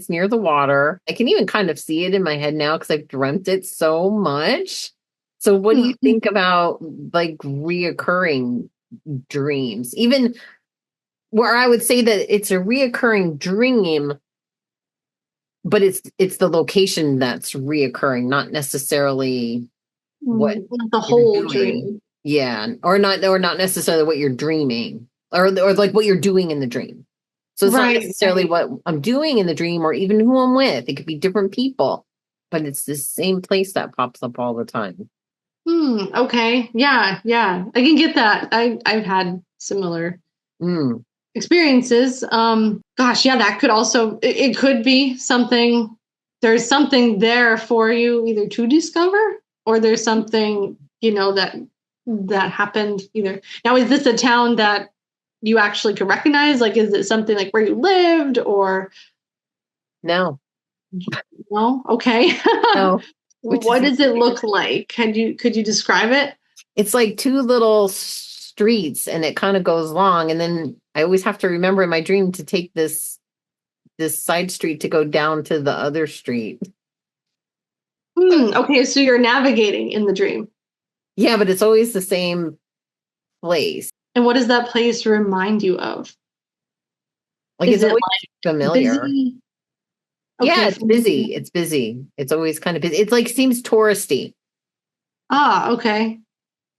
Speaker 2: near the water. I can even kind of see it in my head now because I've dreamt it so much. So what do you
Speaker 1: Hmm.
Speaker 2: think about like reoccurring dreams? Even where I would say that it's a reoccurring dream, but it's the location that's reoccurring, not necessarily what
Speaker 1: Like the
Speaker 2: you're
Speaker 1: whole
Speaker 2: doing.
Speaker 1: dream.
Speaker 2: Yeah, or not necessarily what you're dreaming, or like what you're doing in the dream. So it's not
Speaker 1: Right.
Speaker 2: necessarily
Speaker 1: Right.
Speaker 2: what I'm doing in the dream or even who I'm with. It could be different people, but it's the same place that pops up all the time.
Speaker 1: Okay. Yeah. Yeah. I can get that. I've had similar
Speaker 2: Mm.
Speaker 1: experiences. Gosh, yeah, that could also it could be something. There's something there for you either to discover, or there's something, that happened either. Now, is this a town that you actually could recognize? Like, is it something like where you lived, or
Speaker 2: No,
Speaker 1: no? Okay.
Speaker 2: no, which
Speaker 1: What
Speaker 2: is
Speaker 1: does it
Speaker 2: weird.
Speaker 1: look like? Could you describe it?
Speaker 2: It's like two little streets and it kind of goes long. And then I always have to remember in my dream to take this side street to go down to the other street.
Speaker 1: Okay, so you're navigating in the dream.
Speaker 2: Yeah, but it's always the same place.
Speaker 1: And what does that place remind you of?
Speaker 2: Like
Speaker 1: Is
Speaker 2: it's
Speaker 1: it
Speaker 2: always
Speaker 1: like
Speaker 2: familiar.
Speaker 1: busy?
Speaker 2: Yeah,
Speaker 1: Okay.
Speaker 2: it's busy. It's busy. It's always kind of busy. It's like seems touristy.
Speaker 1: Okay.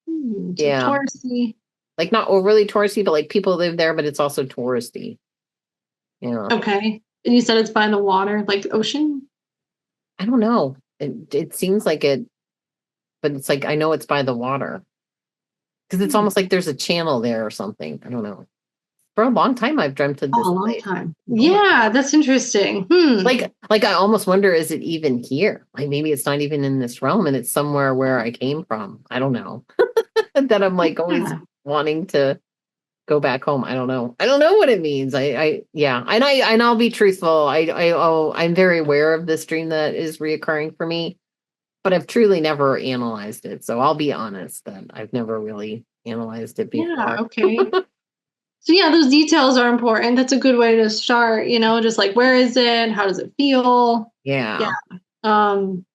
Speaker 1: So
Speaker 2: Yeah.
Speaker 1: touristy.
Speaker 2: Like not overly touristy, but like people live there, but it's also touristy. Yeah.
Speaker 1: Okay. And you said it's by the water, like the ocean?
Speaker 2: I don't know. It seems like it, but it's like I know it's by the water. Because it's
Speaker 1: Hmm.
Speaker 2: almost like there's a channel there or something. I don't know. For a long time I've dreamt of
Speaker 1: Oh,
Speaker 2: this
Speaker 1: a long
Speaker 2: place.
Speaker 1: time.
Speaker 2: Oh my
Speaker 1: Yeah, that's interesting.
Speaker 2: like I almost wonder, is it even here? Like maybe it's not even in this realm and it's somewhere where I came from. I don't know. That I'm like always
Speaker 1: Yeah.
Speaker 2: wanting to go back home. I don't know. I don't know what it means. Yeah. And I'll be truthful. I'm very aware of this dream that is reoccurring for me, but I've truly never analyzed it. So I'll be honest that I've never really analyzed it
Speaker 1: Yeah,
Speaker 2: before.
Speaker 1: okay. So yeah, those details are important. That's a good way to start, just like where is it? How does it feel? Yeah.
Speaker 2: Yeah.
Speaker 1: Um,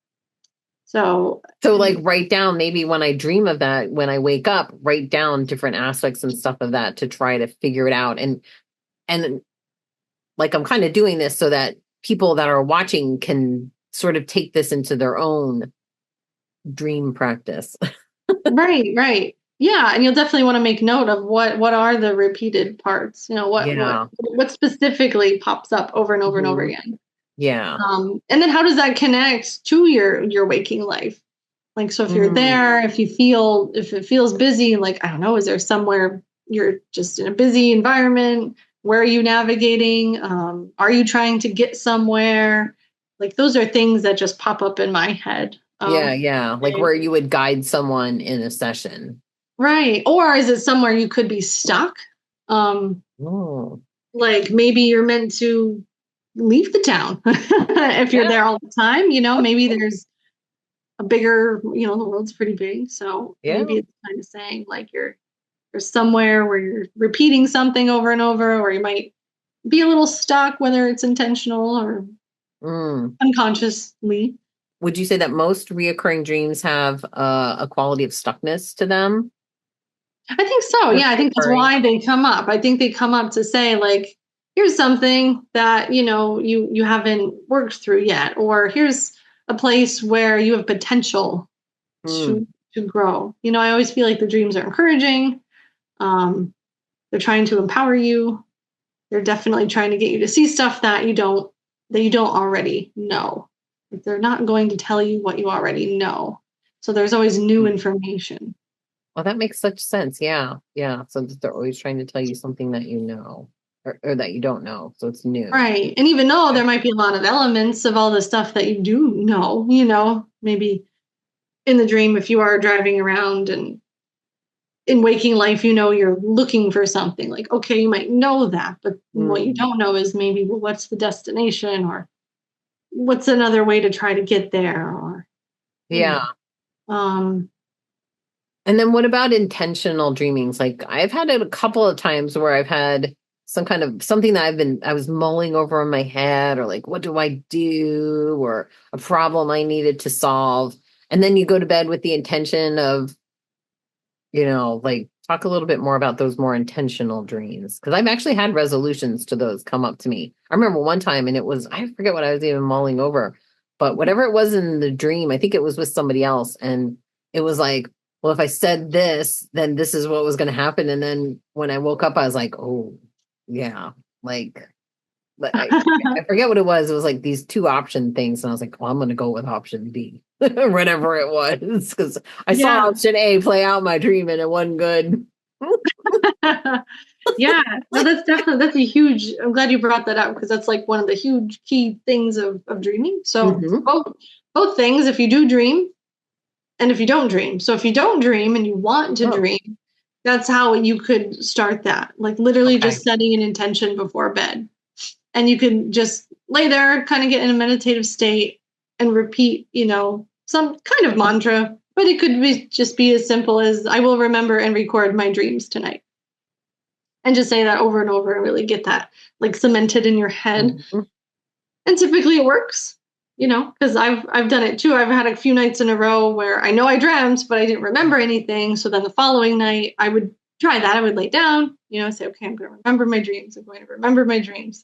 Speaker 1: so
Speaker 2: So like write down maybe when I dream of that, when I wake up, write down different aspects and stuff of that to try to figure it out. And like I'm kind of doing this so that people that are watching can sort of take this into their own dream practice.
Speaker 1: right, right. Yeah, and you'll definitely want to make note of what are the repeated parts. What what
Speaker 2: Yeah.
Speaker 1: what specifically pops up over and over and over
Speaker 2: Mhm.
Speaker 1: again.
Speaker 2: Yeah.
Speaker 1: And then how does that connect to your waking life? Like, so if you're
Speaker 2: Mm.
Speaker 1: there, if it feels busy, like, I don't know, is there somewhere you're just in a busy environment? Where are you navigating? Are you trying to get somewhere? Like, those are things that just pop up in my head.
Speaker 2: Yeah, yeah. Like
Speaker 1: Okay.
Speaker 2: where you would guide someone in a session.
Speaker 1: Right. Or is it somewhere you could be stuck? Um,
Speaker 2: Oh.
Speaker 1: like maybe you're meant to leave the town if you're
Speaker 2: Yeah.
Speaker 1: there all the time. Maybe there's a bigger, the world's pretty big. So
Speaker 2: Yeah.
Speaker 1: maybe it's kind of saying like you're somewhere where you're repeating something over and over, or you might be a little stuck, whether it's intentional or
Speaker 2: Mm.
Speaker 1: unconsciously.
Speaker 2: Would you say that most reoccurring dreams have a quality of stuckness to them?
Speaker 1: I think so.
Speaker 2: They're
Speaker 1: Yeah, I think that's
Speaker 2: reoccurring.
Speaker 1: why they come up. I think they come up to say like, here's something that you haven't worked through yet, or here's a place where you have potential
Speaker 2: Mm.
Speaker 1: to grow. I always feel like the dreams are encouraging. They're trying to empower you. They're definitely trying to get you to see stuff that you don't already know. Like, they're not going to tell you what you already know. So there's always new information.
Speaker 2: Well, that makes such sense. Yeah. Yeah. So they're always trying to tell you something that you know or that you don't know. So it's new.
Speaker 1: Right. And even though there might be a lot of elements of all the stuff that you do know, maybe in the dream, if you are driving around and in waking life, you're looking for something, like, okay, you might know that, but what you don't know is maybe, well, what's the destination, or what's another way to try to get there, or
Speaker 2: Yeah.
Speaker 1: um
Speaker 2: And then what about intentional dreamings? Like I've had it a couple of times where I've had some kind of something that I was mulling over in my head, or like, what do I do? Or a problem I needed to solve. And then you go to bed with the intention of, like talk a little bit more about those more intentional dreams. Cause I've actually had resolutions to those come up to me. I remember one time and I forget what I was even mulling over, but whatever it was in the dream, I think it was with somebody else. And it was like, well, if I said this, then this is what was going to happen. And then when I woke up, I was like, oh yeah, like, but I forget what it was. It was like these two option things. And I was like, well, I'm going to go with option B, whatever it was. Because I saw
Speaker 1: yeah.
Speaker 2: option A play out my dream and it wasn't good.
Speaker 1: Yeah, no, that's a huge, I'm glad you brought that up, because that's like one of the huge key things of dreaming. So both things, if you do dream and if you don't dream. So if you don't dream and you want to dream, that's how you could start that. Like literally just setting an intention before bed. And you can just lay there, kind of get in a meditative state and repeat, some kind of mantra, but it could just be as simple as, I will remember and record my dreams tonight. And just say that over and over and really get that like cemented in your head. And typically it works, because I've done it too. I've had a few nights in a row where I know I dreamt, but I didn't remember anything. So then the following night I would try that. I would lay down, say, okay, I'm going to remember my dreams. I'm going to remember my dreams.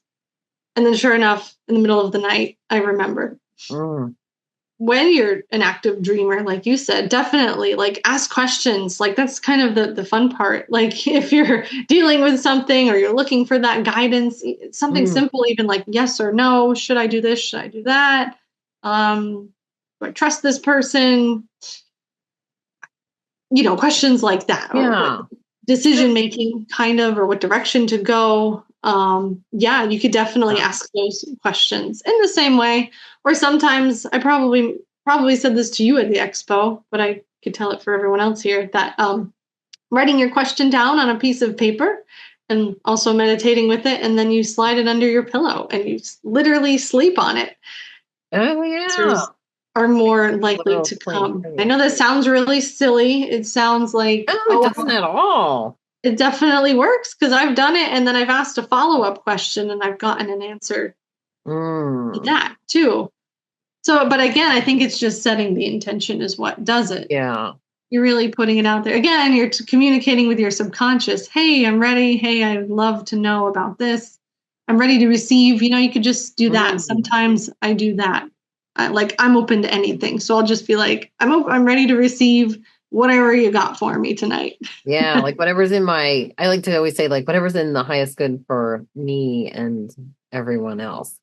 Speaker 1: And then sure enough, in the middle of the night, I remember. When you're an active dreamer, like you said, definitely like ask questions. Like that's kind of the fun part. Like if you're dealing with something or you're looking for that guidance, something simple, even like yes or no, should I do this? Should I do that? Do I trust this person? Questions like that.
Speaker 2: Yeah.
Speaker 1: Or decision making kind of, or what direction to go. You could definitely ask those questions in the same way. Or sometimes I probably said this to you at the expo, but I could tell it for everyone else here, that writing your question down on a piece of paper and also meditating with it, and then you slide it under your pillow and you literally sleep on it.
Speaker 2: Oh yeah.
Speaker 1: Answers are more likely to come. I know that sounds really silly. It sounds like,
Speaker 2: it doesn't at all.
Speaker 1: It definitely works, because I've done it and then I've asked a follow-up question and I've gotten an answer to that too. So, but again, I think it's just setting the intention is what does it.
Speaker 2: Yeah.
Speaker 1: You're really putting it out there. Again, you're communicating with your subconscious. Hey, I'm ready. Hey, I'd love to know about this. I'm ready to receive. You could just do that. Sometimes I do that. I'm open to anything. So I'll just be like, I'm ready to receive whatever you got for me tonight.
Speaker 2: Yeah, like whatever's I like to always say, like, whatever's in the highest good for me and everyone else.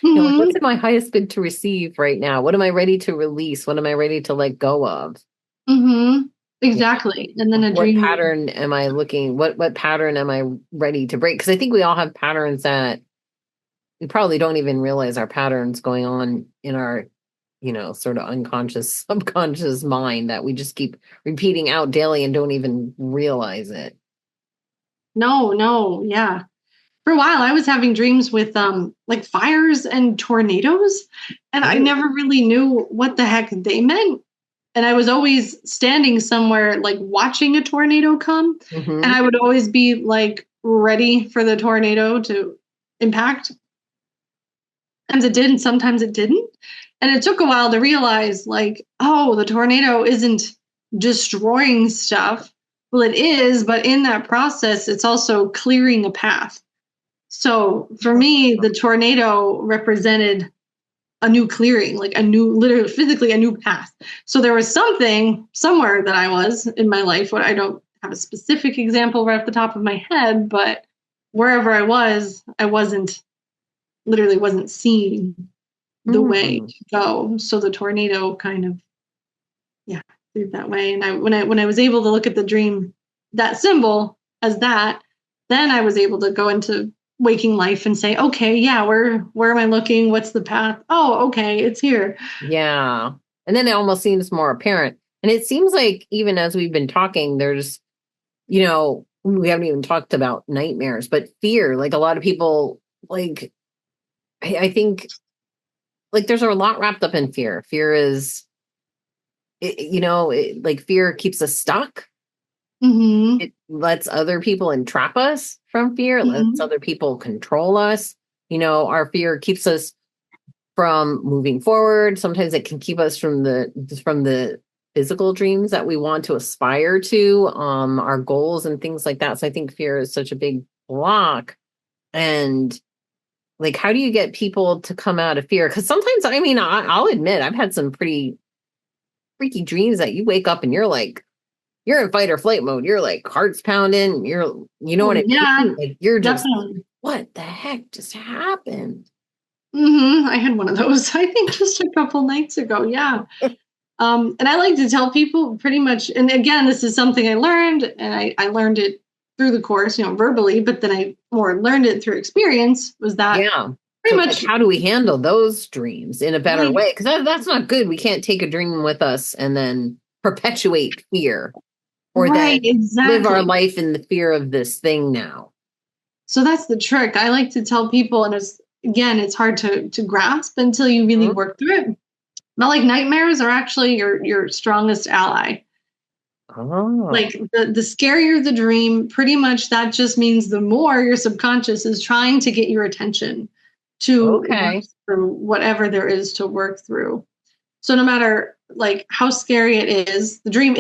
Speaker 2: Like, what's in my highest good to receive right now? What am I ready to release? What am I ready to let go of?
Speaker 1: Exactly. And then
Speaker 2: what pattern am I looking? What pattern am I ready to break? Because I think we all have patterns that we probably don't even realize our patterns going on in our sort of unconscious, subconscious mind that we just keep repeating out daily and don't even realize it.
Speaker 1: No, yeah. For a while, I was having dreams with like fires and tornadoes, and I never really knew what the heck they meant. And I was always standing somewhere, like watching a tornado come, and I would always be like ready for the tornado to impact. Sometimes it did, and sometimes it didn't. And it took a while to realize, like, oh, the tornado isn't destroying stuff. Well, it is, but in that process, it's also clearing a path. So for me, the tornado represented a new clearing, like a new, literally physically a new path. So there was something somewhere that I was in my life. What I don't have a specific example right off the top of my head, but wherever I wasn't literally wasn't seeing the way to go. So the tornado kind of, yeah, cleared that way. And when I was able to look at the dream, that symbol as that, then I was able to go into waking life and say, okay, yeah, where am I looking? What's the path? Oh, okay, it's here.
Speaker 2: Yeah. And then it almost seems more apparent. And it seems like even as we've been talking, there's, we haven't even talked about nightmares, but fear. Like a lot of people, like, I think, like, there's a lot wrapped up in fear. Fear is, like fear keeps us stuck.
Speaker 1: Mm-hmm.
Speaker 2: It lets other people entrap us from fear, lets other people control us. Our fear keeps us from moving forward. Sometimes it can keep us from the physical dreams that we want to aspire to, our goals and things like that. So I think fear is such a big block. And like, how do you get people to come out of fear? Because sometimes, I'll admit, I've had some pretty freaky dreams that you wake up and you're in fight or flight mode. You're like heart's pounding. What I mean? Like you're just,
Speaker 1: definitely.
Speaker 2: what the heck just happened?
Speaker 1: I had one of those, I think, just a couple nights ago. Yeah. And I like to tell people pretty much, and again, this is something I learned, and I learned it through the course, verbally, but then I more learned it through experience, was that pretty much,
Speaker 2: like, how do we handle those dreams in a better way? Because that's not good. We can't take a dream with us and then perpetuate fear or then live our life in the fear of this thing now.
Speaker 1: So that's the trick. I like to tell people, and it's hard to grasp until you really work through it. Not like nightmares are actually your strongest ally.
Speaker 2: Oh.
Speaker 1: Like the scarier the dream, pretty much that just means the more your subconscious is trying to get your attention to work through whatever there is to work through. So no matter like how scary it is, the dream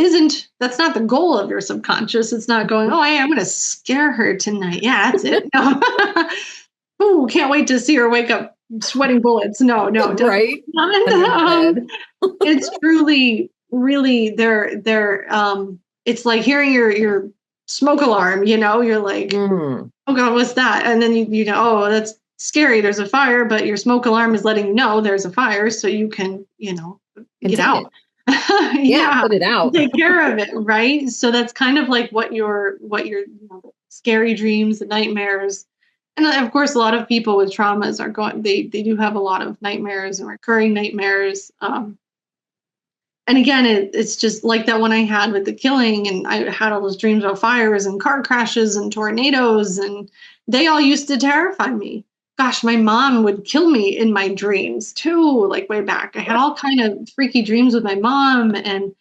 Speaker 1: that's not the goal of your subconscious. It's not going, oh, hey, I'm going to scare her tonight. Yeah, that's it. No. Ooh, can't wait to see her wake up sweating bullets. No,
Speaker 2: right.
Speaker 1: It's truly, really, it's like hearing your smoke alarm. You're like, oh God, what's that? And then oh, that's scary. There's a fire, but your smoke alarm is letting you know there's a fire, so you can, get out.
Speaker 2: Put it out.
Speaker 1: Take care of it, right? So that's kind of like what your scary dreams, the nightmares. And of course, a lot of people with traumas they do have a lot of nightmares and recurring nightmares. And again, it's just like that one I had with the killing, and I had all those dreams about fires and car crashes and tornadoes, and they all used to terrify me. Gosh, my mom would kill me in my dreams too, like way back. I had all kind of freaky dreams with my mom, and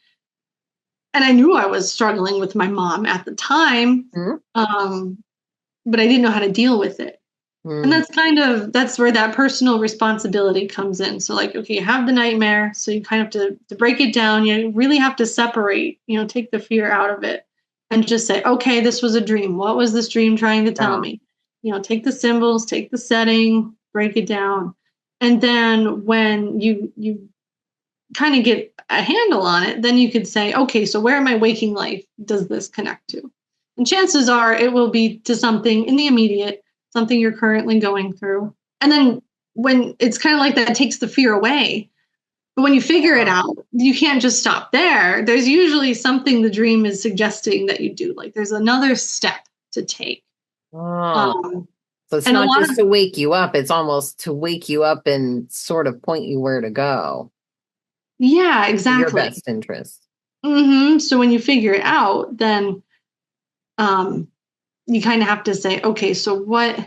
Speaker 1: I knew I was struggling with my mom at the time, but I didn't know how to deal with it. And that's where that personal responsibility comes in. So like, okay, you have the nightmare. So you kind of have to break it down. You really have to separate, take the fear out of it and just say, okay, this was a dream. What was this dream trying to tell me? Take the symbols, take the setting, break it down. And then when you kind of get a handle on it, then you could say, okay, so where in my waking life does this connect to? And chances are it will be to something in the immediate, something you're currently going through. And then when it's kind of like that takes the fear away. But when you figure it out, you can't just stop there. There's usually something the dream is suggesting that you do. Like there's another step to take.
Speaker 2: So it's not just to wake you up. It's almost to wake you up and sort of point you where to go.
Speaker 1: Yeah, exactly.
Speaker 2: Your best interest.
Speaker 1: So when you figure it out, then you kind of have to say, okay, so what,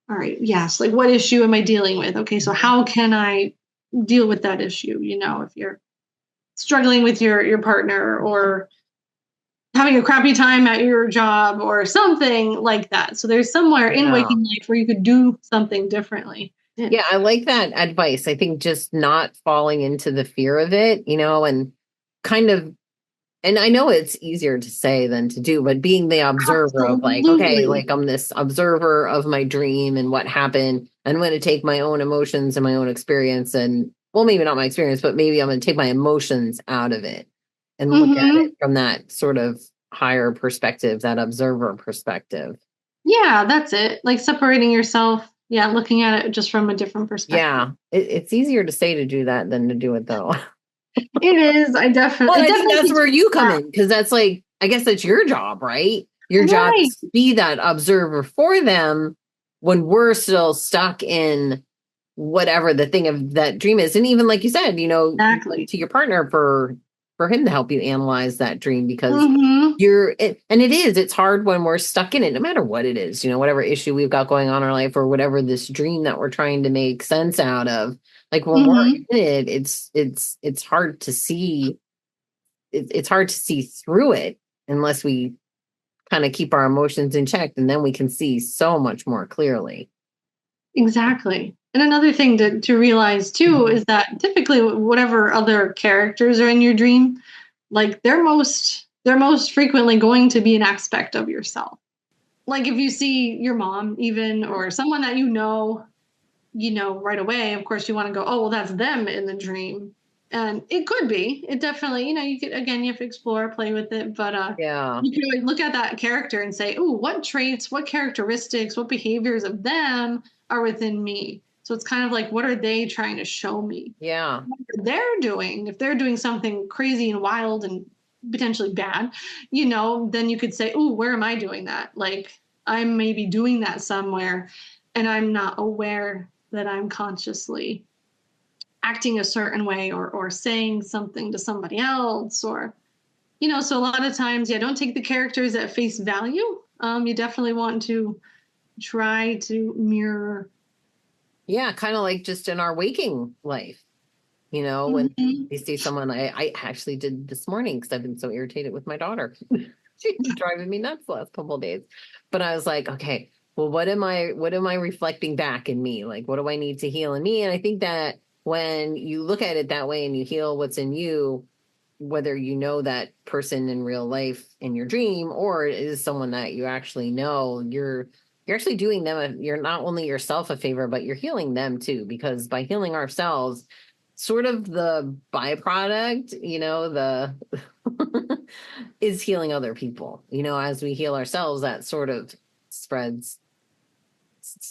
Speaker 1: all right, yes, like what issue am I dealing with? Okay, so how can I deal with that issue? If you're struggling with your partner or having a crappy time at your job or something like that. So there's somewhere in waking life where you could do something differently.
Speaker 2: Yeah, I like that advice. I think just not falling into the fear of it, and kind of And I know it's easier to say than to do, but being the observer of like, okay,
Speaker 1: Absolutely.
Speaker 2: like I'm this observer of my dream and what happened. I'm going to take my own emotions and my own experience and, well, maybe not my experience, but maybe I'm going to take my emotions out of it and look at it
Speaker 1: Hmm.
Speaker 2: from that sort of higher perspective, that observer perspective.
Speaker 1: Yeah, that's it. Like separating yourself. Yeah, looking at it just from a different perspective.
Speaker 2: Yeah, it's easier to say to do that than to do it though.
Speaker 1: It is.
Speaker 2: Well,
Speaker 1: It
Speaker 2: I think
Speaker 1: definitely
Speaker 2: that's
Speaker 1: takes
Speaker 2: where you come
Speaker 1: practice.
Speaker 2: in because that's like, I guess that's your job, right? Your job
Speaker 1: Right.
Speaker 2: is to be that observer for them when we're still stuck in whatever the thing of that dream is. And even like you said, you look
Speaker 1: Exactly.
Speaker 2: to your partner for him to help you analyze that dream because
Speaker 1: Hmm.
Speaker 2: and it's hard when we're stuck in it, no matter what it is, whatever issue we've got going on in our life or whatever this dream that we're trying to make sense out of. Like when we're
Speaker 1: Hmm.
Speaker 2: in it, it's hard to see it's hard to see through it unless we kind of keep our emotions in check and then we can see so much more clearly.
Speaker 1: Exactly. And another thing to realize too is that typically whatever other characters are in your dream, like they're most frequently going to be an aspect of yourself. Like if you see your mom even or someone that right away, of course you want to go, oh, well, that's them in the dream. And it could be. It definitely, you could again, you have to explore, play with it, but
Speaker 2: Yeah.
Speaker 1: you could look at that character and say, oh, what traits, what characteristics, what behaviors of them are within me. So it's kind of like, what are they trying to show me?
Speaker 2: Yeah.
Speaker 1: What they're doing, if they're doing something crazy and wild and potentially bad, then you could say, oh, where am I doing that? Like I'm maybe doing that somewhere and I'm not aware that I'm consciously acting a certain way or saying something to somebody else or so a lot of times, yeah, don't take the characters at face value. You definitely want to try to mirror.
Speaker 2: Yeah, kind of like just in our waking life, when
Speaker 1: Mhm.
Speaker 2: you see someone I actually did this morning because I've been so irritated with my daughter. She's driving me nuts the last couple of days. But I was like, okay, well, what am I reflecting back in me? Like, what do I need to heal in me? And I think that when you look at it that way and you heal what's in you, whether you know that person in real life in your dream or it is someone that you actually know, you're actually doing you're not only yourself a favor, but you're healing them too, because by healing ourselves, sort of the byproduct, the is healing other people. As we heal ourselves, that sort of spreads,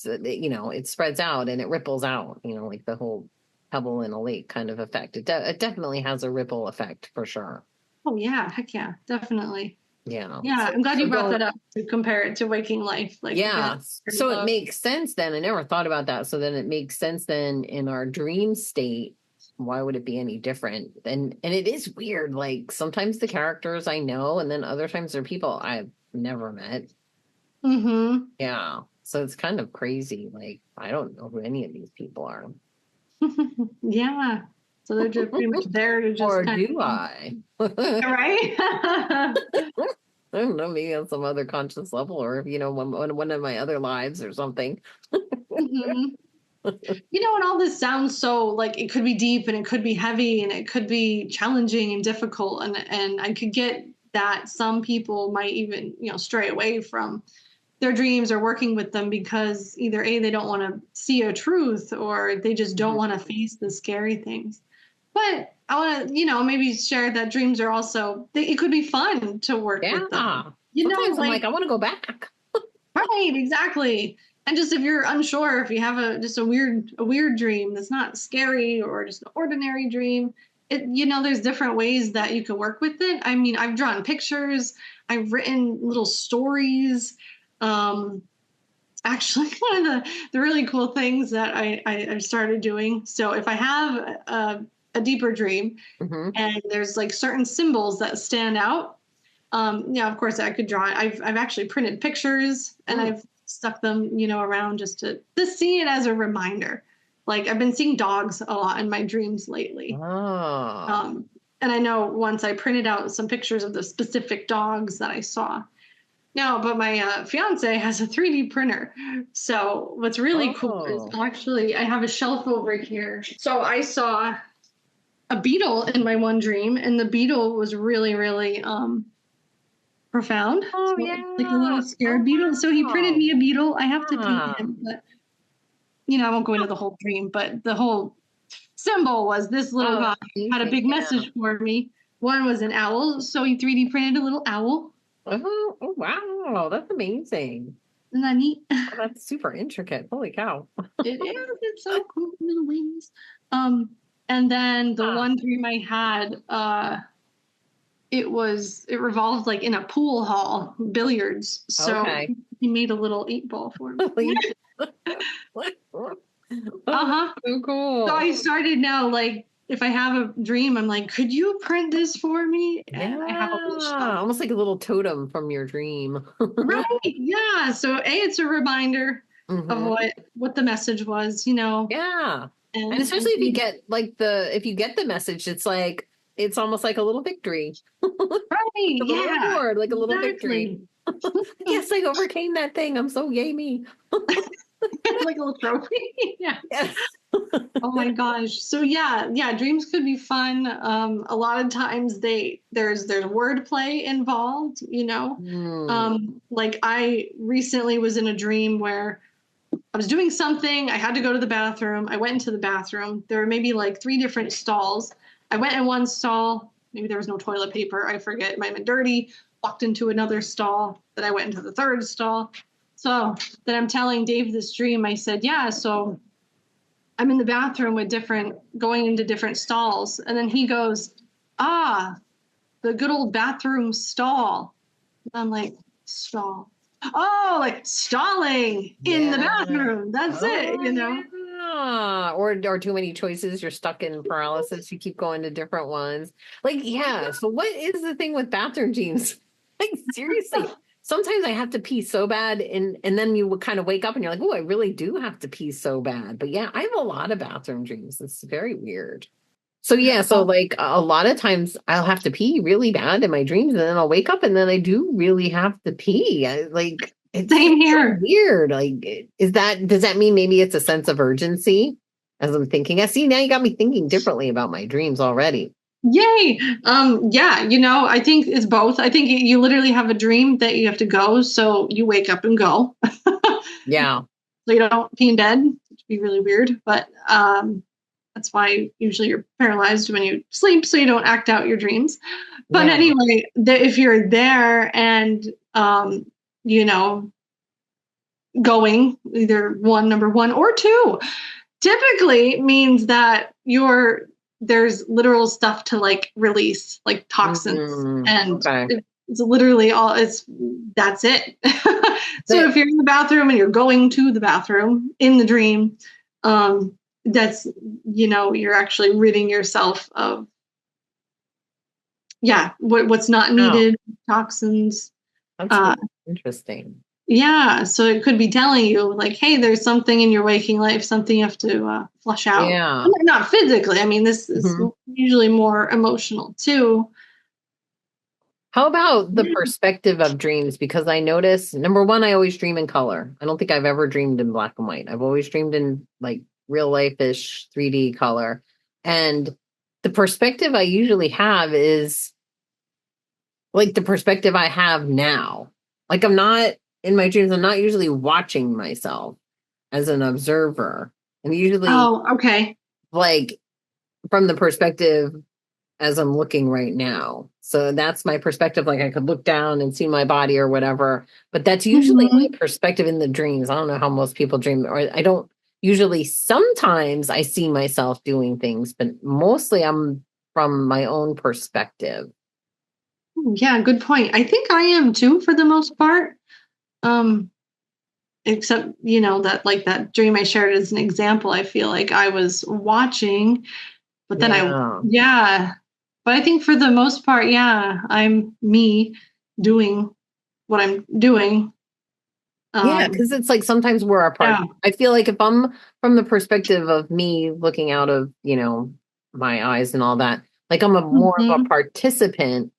Speaker 2: it spreads out and it ripples out, like the whole pebble in a lake kind of effect. It definitely has a ripple effect for sure.
Speaker 1: Oh yeah, heck yeah, definitely.
Speaker 2: Yeah.
Speaker 1: Yeah,
Speaker 2: So,
Speaker 1: I'm glad
Speaker 2: so
Speaker 1: you brought
Speaker 2: don't,
Speaker 1: that up to compare it to waking life. Like again,
Speaker 2: yeah. So it makes sense then. I never thought about that. So then it makes sense then in our dream state. Why would it be any different? And it is weird. Like sometimes the characters I know, and then other times they're people I've never met.
Speaker 1: Mm-hmm.
Speaker 2: Yeah. So it's kind of crazy. Like I don't know who any of these people are.
Speaker 1: Yeah. So they're just pretty much there to just
Speaker 2: Or
Speaker 1: kind
Speaker 2: do
Speaker 1: of
Speaker 2: I? I
Speaker 1: right.
Speaker 2: don't know, maybe on some other conscious level, or one of my other lives or something.
Speaker 1: Hmm. And all this sounds so like it could be deep and it could be heavy and it could be challenging and difficult and I could get that some people might even, stray away from their dreams or working with them because either A, they don't want to see a truth or they just don't
Speaker 2: Mhm.
Speaker 1: want to face the scary things. But I want to, maybe share that dreams are also, it could be fun to work with them.
Speaker 2: Yeah. Sometimes I'm
Speaker 1: Like
Speaker 2: like, I want to go back.
Speaker 1: right, exactly. And just if you're unsure, if you have a weird dream that's not scary or just an ordinary dream, there's different ways that you can work with it. I mean, I've drawn pictures, I've written little stories. Um, Actually, one of the really cool things that I started doing. So if I have a deeper dream
Speaker 2: Hmm.
Speaker 1: and there's like certain symbols that stand out, yeah, of course I could draw it. I've actually printed pictures and
Speaker 2: Mm.
Speaker 1: I've stuck them, around just to see it as a reminder. Like I've been seeing dogs a lot in my dreams lately.
Speaker 2: Oh.
Speaker 1: Um, and I know once I printed out some pictures of the specific dogs that I saw. No, but my fiance has a 3D printer. So what's really cool is
Speaker 2: Oh.
Speaker 1: actually I have a shelf over here. So I saw a beetle in my one dream, and the beetle was really, really profound.
Speaker 2: Oh
Speaker 1: So like a
Speaker 2: yeah.
Speaker 1: little scared
Speaker 2: Oh
Speaker 1: beetle. So he printed
Speaker 2: wow.
Speaker 1: me a beetle. I have to pay
Speaker 2: Yeah.
Speaker 1: him, but I won't go into the whole dream, but the whole symbol was this little
Speaker 2: Oh,
Speaker 1: guy
Speaker 2: that's
Speaker 1: had a
Speaker 2: amazing.
Speaker 1: big
Speaker 2: Yeah.
Speaker 1: message for me. One was an owl, so he 3D printed a little owl.
Speaker 2: Oh wow. That's amazing.
Speaker 1: Isn't that neat?
Speaker 2: Oh, that's super intricate. Holy cow.
Speaker 1: It is. It's so cool. Little wings. Um, and then the
Speaker 2: Ah,
Speaker 1: one dream I had, it revolved like in a pool hall, billiards. So
Speaker 2: okay.
Speaker 1: he made a little 8 ball for me.
Speaker 2: Oh,
Speaker 1: Uh-huh.
Speaker 2: so
Speaker 1: So
Speaker 2: cool.
Speaker 1: I started now, like, if I have a dream, I'm like, could you print this for me? And I have a wish
Speaker 2: Yeah.
Speaker 1: list.
Speaker 2: Almost like a little totem from your dream.
Speaker 1: Right. Yeah. So it's a reminder of
Speaker 2: hmm
Speaker 1: what the message was,
Speaker 2: Yeah. And
Speaker 1: and
Speaker 2: especially if you get like if you get the message, it's almost like a little victory.
Speaker 1: right.
Speaker 2: A little
Speaker 1: Yeah.
Speaker 2: reward, like a little victory.
Speaker 1: Exactly.
Speaker 2: Yes, I overcame that thing. I'm so yay me.
Speaker 1: Like a little trophy. Yeah.
Speaker 2: Yes.
Speaker 1: Oh my gosh. So yeah, dreams could be fun. A lot of times there's wordplay involved,
Speaker 2: Hmm.
Speaker 1: Like I recently was in a dream where I was doing something, I had to go to the bathroom. I went into the bathroom. There were maybe like 3 different stalls. I went in one stall, maybe there was no toilet paper, I forget, it might have been dirty. Walked into another stall, then I went into the third stall. So then I'm telling Dave this dream. I said, yeah, so I'm in the bathroom with going into different stalls. And then he goes, ah, the good old bathroom stall. I'm like, stall. Oh, like stalling in the
Speaker 2: Yeah.
Speaker 1: bathroom. That's it,
Speaker 2: Oh yeah. Or too many choices. You're stuck in paralysis. You keep going to different ones. Like, yeah. So what is the thing with bathroom dreams? Like seriously. Sometimes I have to pee so bad and then you would kind of wake up and you're like, oh, I really do have to pee so bad. But yeah, I have a lot of bathroom dreams. It's very weird. So yeah, so
Speaker 1: Oh,
Speaker 2: like a lot of times I'll have to pee really bad in my dreams, and then I'll wake up and then I do really have to pee. Like it's
Speaker 1: same
Speaker 2: so
Speaker 1: here.
Speaker 2: weird. Like does that mean maybe it's a sense of urgency as I'm thinking? I see now you got me thinking differently about my dreams already.
Speaker 1: Yay. Yeah, I think it's both. I think you literally have a dream that you have to go, so you wake up and go.
Speaker 2: Yeah.
Speaker 1: So you don't pee in bed, which would be really weird, but that's why usually you're paralyzed when you sleep, so you don't act out your dreams. But
Speaker 2: Yeah.
Speaker 1: anyway, if you're there and you know, going either number one or two, typically means that there's literal stuff to like release, like toxins, and
Speaker 2: Okay.
Speaker 1: it's literally that's it. So
Speaker 2: But
Speaker 1: if you're in the bathroom and you're going to the bathroom in the dream, that's you're actually ridding yourself of what's not
Speaker 2: wow,
Speaker 1: needed, toxins.
Speaker 2: that's
Speaker 1: Uh,
Speaker 2: really interesting.
Speaker 1: yeah, so it could be telling you like, hey, there's something in your waking life, something you have to flush out.
Speaker 2: Yeah.
Speaker 1: Not physically. I mean, this is
Speaker 2: Mhm.
Speaker 1: usually more emotional too.
Speaker 2: How about the perspective of dreams? Because I notice, number one, I always dream in color. I don't think I've ever dreamed in black and white. I've always dreamed in like real life-ish 3D color. And the perspective I usually have is like the perspective I have now. Like I'm not in my dreams, I'm not usually watching myself as an observer. I'm usually
Speaker 1: Oh, okay.
Speaker 2: like from the perspective as I'm looking right now. So that's my perspective. Like I could look down and see my body or whatever. But that's usually my
Speaker 1: Mhm.
Speaker 2: perspective in the dreams. I don't know how most people dream, or I don't usually, sometimes I see myself doing things, but mostly I'm from my own perspective.
Speaker 1: Yeah, good point. I think I am too for the most part. Um, Except, that like that dream I shared as an example, I feel like I was watching, but then
Speaker 2: Yeah.
Speaker 1: yeah. But I think for the most part, yeah, I'm me doing what I'm doing.
Speaker 2: Yeah,
Speaker 1: Um,
Speaker 2: because it's like sometimes we're apart.
Speaker 1: yeah.
Speaker 2: I feel like if I'm from the perspective of me looking out of, my eyes and all that, like I'm a more of a
Speaker 1: Mhm.
Speaker 2: participant.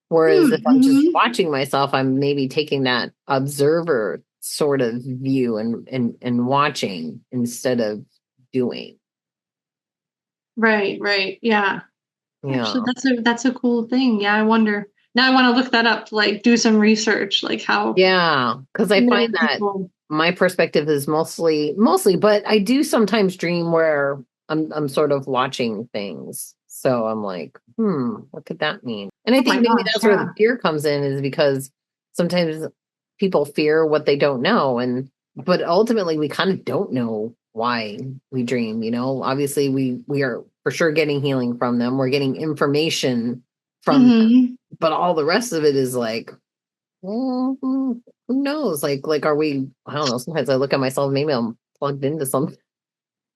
Speaker 2: Whereas if I'm just
Speaker 1: Mhm.
Speaker 2: watching myself, I'm maybe taking that observer sort of view and watching instead of doing.
Speaker 1: Right, right. Yeah.
Speaker 2: Yeah.
Speaker 1: Actually, that's a cool thing. Yeah, I wonder. Now I want to look that up, like do some research, like how
Speaker 2: Yeah, because I
Speaker 1: many
Speaker 2: find that
Speaker 1: people.
Speaker 2: my perspective is mostly, but I do sometimes dream where I'm sort of watching things. So I'm like, what could that mean? And I
Speaker 1: Oh my
Speaker 2: think maybe
Speaker 1: gosh,
Speaker 2: that's where the
Speaker 1: yeah.
Speaker 2: fear comes in, is because sometimes people fear what they don't know. And but ultimately we kind of don't know why we dream, you know. Obviously we are for sure getting healing from them. We're getting information from them,
Speaker 1: Hmm.
Speaker 2: but all the rest of it is like, well, who knows? Like, are we? I don't know. Sometimes I look at myself. Maybe I'm plugged into something.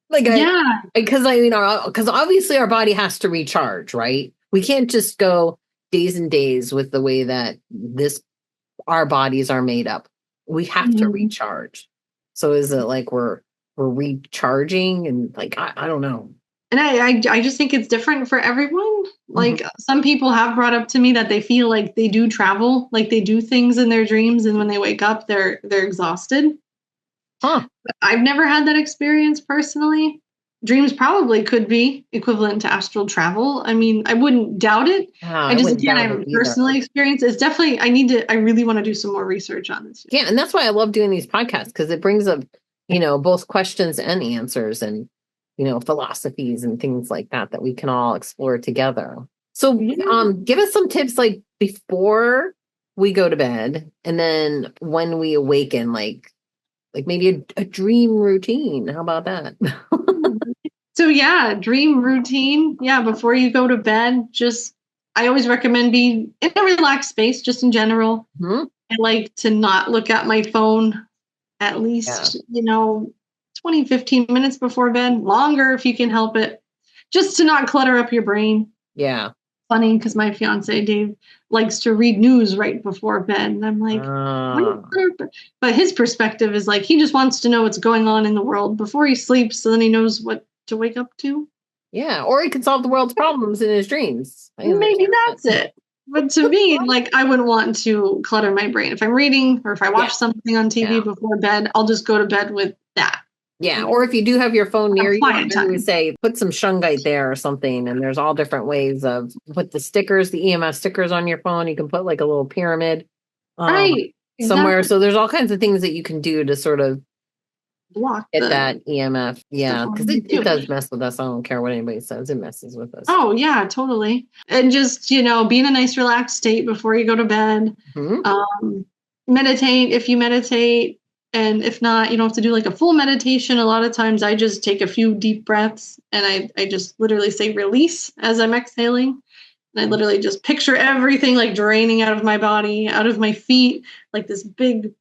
Speaker 2: Like
Speaker 1: Yeah.
Speaker 2: because I mean, because obviously our body has to recharge, right? We can't just go days and days with the way that this our bodies are made up. We have to
Speaker 1: Mhm.
Speaker 2: recharge. So is it like we're recharging and like I don't know.
Speaker 1: And I just think it's different for everyone.
Speaker 2: Mhm.
Speaker 1: Like some people have brought up to me that they feel like they do travel, like they do things in their dreams, and when they wake up, they're exhausted.
Speaker 2: Huh?
Speaker 1: I've never had that experience personally. Dreams probably could be equivalent to astral travel. I mean, I wouldn't doubt it. I
Speaker 2: I
Speaker 1: just,
Speaker 2: wouldn't
Speaker 1: again, I
Speaker 2: doubt it
Speaker 1: haven't
Speaker 2: either.
Speaker 1: personally experienced it. It's definitely, I really want to do some more research on this.
Speaker 2: Yeah, and that's why I love doing these podcasts, because it brings up, both questions and answers, and philosophies and things like that that we can all explore together. So,
Speaker 1: Yeah.
Speaker 2: give us some tips, like before we go to bed, and then when we awaken, like maybe a dream routine. How about that?
Speaker 1: So yeah, dream routine. Yeah, before you go to bed, just I always recommend being in a relaxed space, just in general.
Speaker 2: Hmm.
Speaker 1: I like to not look at my phone at
Speaker 2: Yeah,
Speaker 1: least, 20, 15 minutes before bed, longer if you can help it, just to not clutter up your brain.
Speaker 2: yeah.
Speaker 1: Funny because my fiance Dave likes to read news right before bed. And I'm like, why do you
Speaker 2: Uh,
Speaker 1: clutter up? But his perspective is like he just wants to know what's going on in the world before he sleeps, so then he knows what to wake up to.
Speaker 2: yeah, or he can solve the world's problems in his dreams. I
Speaker 1: Maybe
Speaker 2: understand
Speaker 1: that's it. But to me, like I wouldn't want to clutter my brain. If I'm reading or if I
Speaker 2: Yeah,
Speaker 1: watch something on TV
Speaker 2: yeah.
Speaker 1: before bed, I'll just go to bed with that.
Speaker 2: Yeah,
Speaker 1: Like
Speaker 2: or if you do have your phone
Speaker 1: have
Speaker 2: near you,
Speaker 1: quiet
Speaker 2: I always
Speaker 1: time.
Speaker 2: say put some shungite there or something. And there's all different ways of put the stickers, the EMF stickers on your phone. You can put like a little pyramid
Speaker 1: Right.
Speaker 2: somewhere.
Speaker 1: Exactly.
Speaker 2: So there's all kinds of things that you can do to sort of
Speaker 1: Block
Speaker 2: get
Speaker 1: the
Speaker 2: that EMF.
Speaker 1: stuff
Speaker 2: Yeah, because
Speaker 1: on
Speaker 2: it,
Speaker 1: me
Speaker 2: it
Speaker 1: too.
Speaker 2: does mess with us. I don't care what anybody says, it messes with us.
Speaker 1: Oh yeah, totally. And just, be in a nice relaxed state before you go to bed.
Speaker 2: Hmm.
Speaker 1: Um, meditate if you meditate. And if not, you don't have to do like a full meditation. A lot of times I just take a few deep breaths and I just literally say release as I'm exhaling. And I literally just picture everything like draining out of my body, out of my feet, like this big,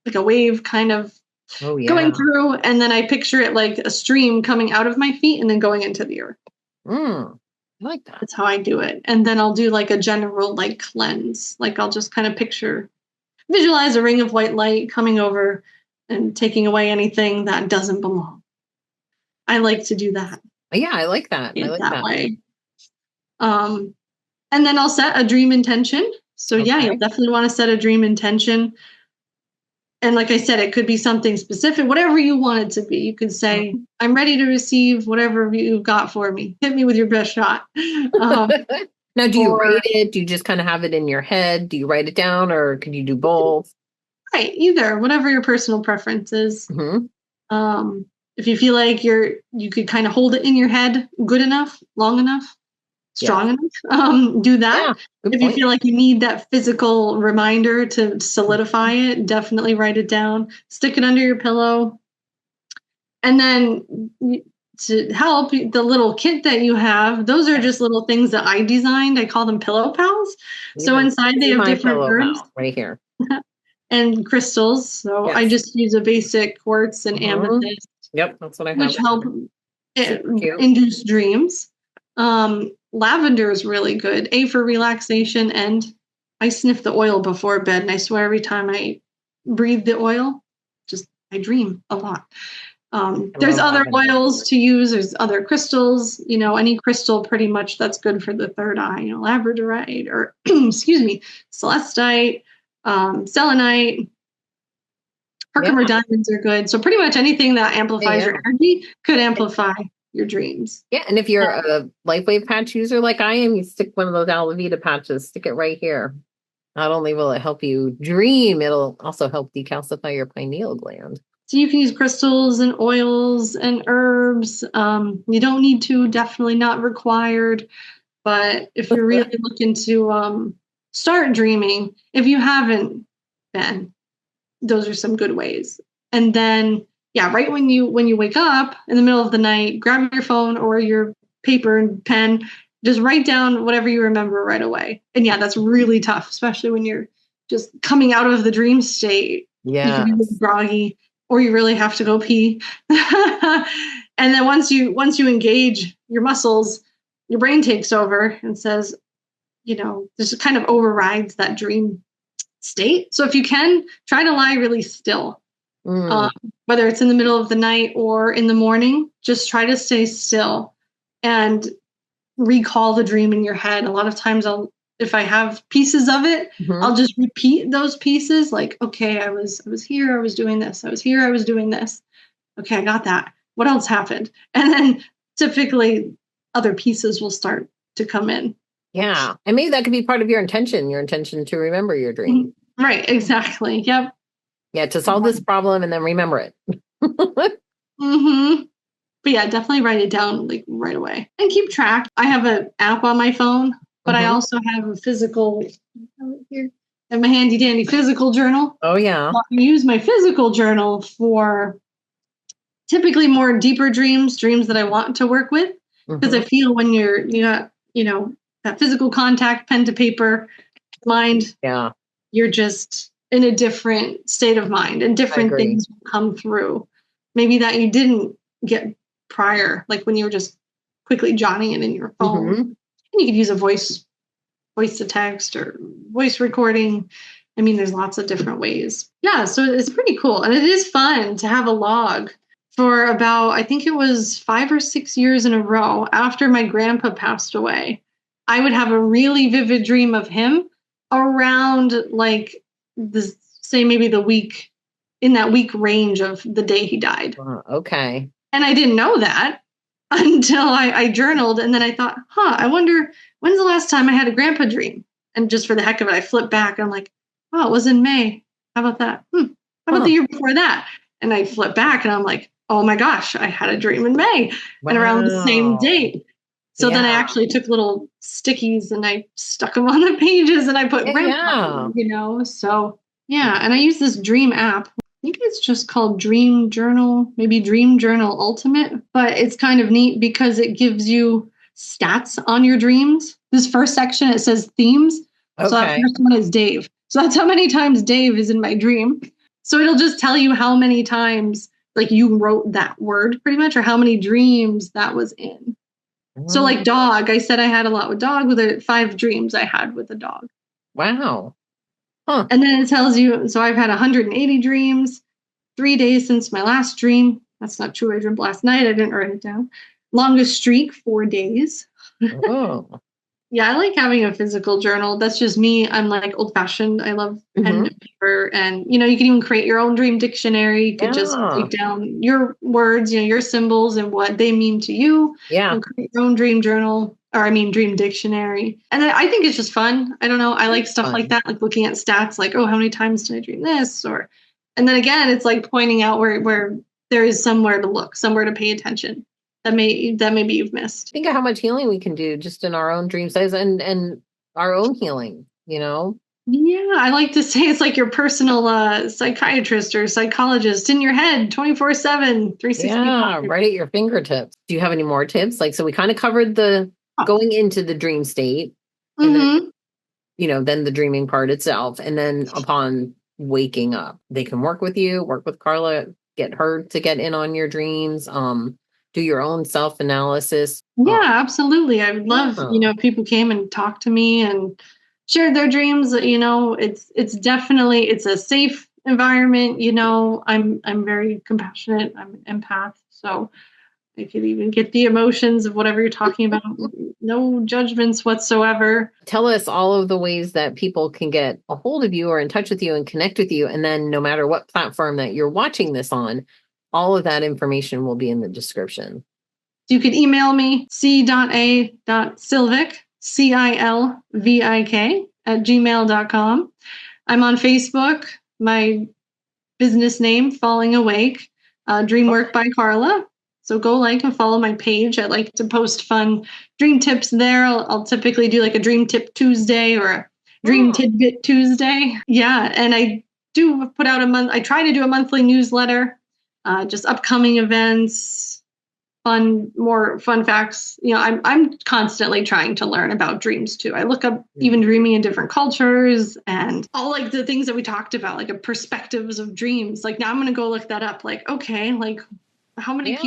Speaker 1: like a wave kind of
Speaker 2: Oh,
Speaker 1: going
Speaker 2: yeah.
Speaker 1: through. And then I picture it like a stream coming out of my feet and then going into the earth.
Speaker 2: I like that.
Speaker 1: That's how I do it. And then I'll do like a general like cleanse. Like I'll just kind of visualize a ring of white light coming over and taking away anything that doesn't belong. I like to do that
Speaker 2: Yeah, I like that. I
Speaker 1: in
Speaker 2: like
Speaker 1: that
Speaker 2: that.
Speaker 1: way. Um, and then I'll set a dream intention. So yeah, you'll
Speaker 2: Okay.
Speaker 1: definitely want to set a dream intention. And like I said, it could be something specific, whatever you want it to be. You could say,
Speaker 2: Mhm.
Speaker 1: I'm ready to receive whatever you've got for me. Hit me with your best shot. Um,
Speaker 2: Now, do you
Speaker 1: or
Speaker 2: write it? Do you just kind of have it in your head? Do you write it down, or can you do both?
Speaker 1: right, either, whatever your personal preference is.
Speaker 2: Hmm.
Speaker 1: Um, if you feel like you could kind of hold it in your head good enough, long enough,
Speaker 2: Yeah.
Speaker 1: strong enough, do that.
Speaker 2: Yeah. Good
Speaker 1: If you
Speaker 2: point.
Speaker 1: feel like you need that physical reminder to solidify it, definitely write it down, stick it under your pillow. And then to help the little kit that you have, those are just little things that I designed. I call them pillow pals.
Speaker 2: These
Speaker 1: So
Speaker 2: are
Speaker 1: inside
Speaker 2: these
Speaker 1: they
Speaker 2: are
Speaker 1: have
Speaker 2: my
Speaker 1: different
Speaker 2: pillow
Speaker 1: herbs
Speaker 2: pal right here.
Speaker 1: and crystals. So I
Speaker 2: Yes.
Speaker 1: just use a basic quartz and
Speaker 2: Hmm.
Speaker 1: amethyst,
Speaker 2: Yep, that's what I have
Speaker 1: which
Speaker 2: right
Speaker 1: help
Speaker 2: here. Super cute.
Speaker 1: induce dreams. Lavender is really good, for relaxation, and I sniff the oil before bed, and I swear every time I breathe the oil, just I dream a lot.
Speaker 2: I
Speaker 1: There's
Speaker 2: love
Speaker 1: other
Speaker 2: lavender.
Speaker 1: oils to use. There's other crystals. Any crystal pretty much that's good for the third eye. Labradorite or excuse me, celestite, selenite,
Speaker 2: Yeah.
Speaker 1: Herkimer diamonds are good. So pretty much anything that
Speaker 2: Yeah.
Speaker 1: amplifies
Speaker 2: Yeah.
Speaker 1: your energy could amplify. your dreams.
Speaker 2: Yeah, and if you're a LifeWave patch user like I am, you stick one of those Alavita patches, stick it right here. Not only will it help you dream, it'll also help decalcify your pineal gland.
Speaker 1: So you can use crystals and oils and herbs. You don't need to, definitely not required. But if you're really looking to start dreaming, if you haven't been, those are some good ways. And then, yeah, right when you wake up in the middle of the night, grab your phone or your paper and pen, just write down whatever you remember right away. And yeah, that's really tough, especially when you're just coming out of the dream state.
Speaker 2: Yeah,
Speaker 1: you can be really groggy, or you really have to go pee. And then once you engage your muscles, your brain takes over and says, this kind of overrides that dream state. So if you can, try to lie really still. Whether it's in the middle of the night or in the morning, just try to stay still and recall the dream in your head. A lot of times if I have pieces of it, I'll just repeat those pieces, like, okay, I was here, I was doing this, I was here, I was doing this. Okay, I got that. What else happened? And then typically other pieces will start to come in.
Speaker 2: Yeah. And maybe that could be part of your intention to remember your dream.
Speaker 1: Right, exactly. Yep.
Speaker 2: Yeah, to solve this problem and then remember it.
Speaker 1: But yeah, definitely write it down like right away and keep track. I have an app on my phone, but I also have a physical here. I have my handy dandy physical journal.
Speaker 2: Oh yeah.
Speaker 1: I use my physical journal for typically more deeper dreams that I want to work with, because I feel when you got that physical contact, pen to paper, mind, you're just in a different state of mind, and different things will come through. Maybe that you didn't get prior, like when you were just quickly jotting it in your phone. And you could use a voice to text or voice recording. I mean, there's lots of different ways. Yeah, so it's pretty cool. And it is fun to have a log. For about, I think it was 5 or 6 years in a row after my grandpa passed away, I would have a really vivid dream of him around maybe the week, in that week range of the day he died.
Speaker 2: Okay. And
Speaker 1: I didn't know that until I journaled. And then I thought, I wonder, when's the last time I had a grandpa dream? And just for the heck of it, I flipped back and I'm like, oh, it was in May. How about that? How about the year before that? And I flipped back and I'm like, oh my gosh, I had a dream in May and around the same date. So then I actually took little stickies and I stuck them on the pages and I put grandpa, so yeah. And I use this dream app. I think it's just called Dream Journal, maybe Dream Journal Ultimate, but it's kind of neat because it gives you stats on your dreams. This first section, it says themes. So that first one is Dave. So that's how many times Dave is in my dream. So it'll just tell you how many times like you wrote that word pretty much, or how many dreams that was in. So like dog, I said I had a lot with dog, with the 5 dreams I had with a dog.
Speaker 2: Wow.
Speaker 1: And then it tells you, so I've had 180 dreams, 3 days since my last dream. That's not true. I dreamed last night. I didn't write it down. Longest streak, 4 days. Yeah, I like having a physical journal. That's just me. I'm like old fashioned. I love pen and paper. And, you can even create your own dream dictionary. You could just take down your words, your symbols and what they mean to you. Yeah. And create your own dream journal, dream dictionary. And then I think it's just fun. I don't know. I like stuff like that, like looking at stats, like, oh, how many times did I dream this? And then again, it's like pointing out where there is somewhere to look, somewhere to pay attention. That maybe you've missed.
Speaker 2: Think of how much healing we can do just in our own dream size and our own healing, Yeah,
Speaker 1: I like to say it's like your personal psychiatrist or psychologist in your head, 24/7, 365.
Speaker 2: Yeah, right at your fingertips. Do you have any more tips? So we kind of covered the going into the dream state, and then, then the dreaming part itself, and then upon waking up, they can work with you, work with Carla, get her to get in on your dreams. Do your own self-analysis.
Speaker 1: Yeah, absolutely. I would love, if people came and talked to me and shared their dreams. It's definitely, it's a safe environment. I'm very compassionate. I'm an empath. So I could even get the emotions of whatever you're talking about. No judgments whatsoever.
Speaker 2: Tell us all of the ways that people can get a hold of you or in touch with you and connect with you. And then no matter what platform that you're watching this on, all of that information will be in the description.
Speaker 1: you can email me, c.a.silvik, CILVIK, @gmail.com. I'm on Facebook. My business name, Falling Awake, Dream Work by Carla. So go like and follow my page. I like to post fun dream tips there. I'll typically do like a dream tip Tuesday or a dream tidbit Tuesday. Yeah, and I do put out I try to do a monthly newsletter, just upcoming events, more fun facts. I'm constantly trying to learn about dreams too. I look up even dreaming in different cultures and all like the things that we talked about, like perspectives of dreams. Like now I'm going to go look that up. Like, okay, like how many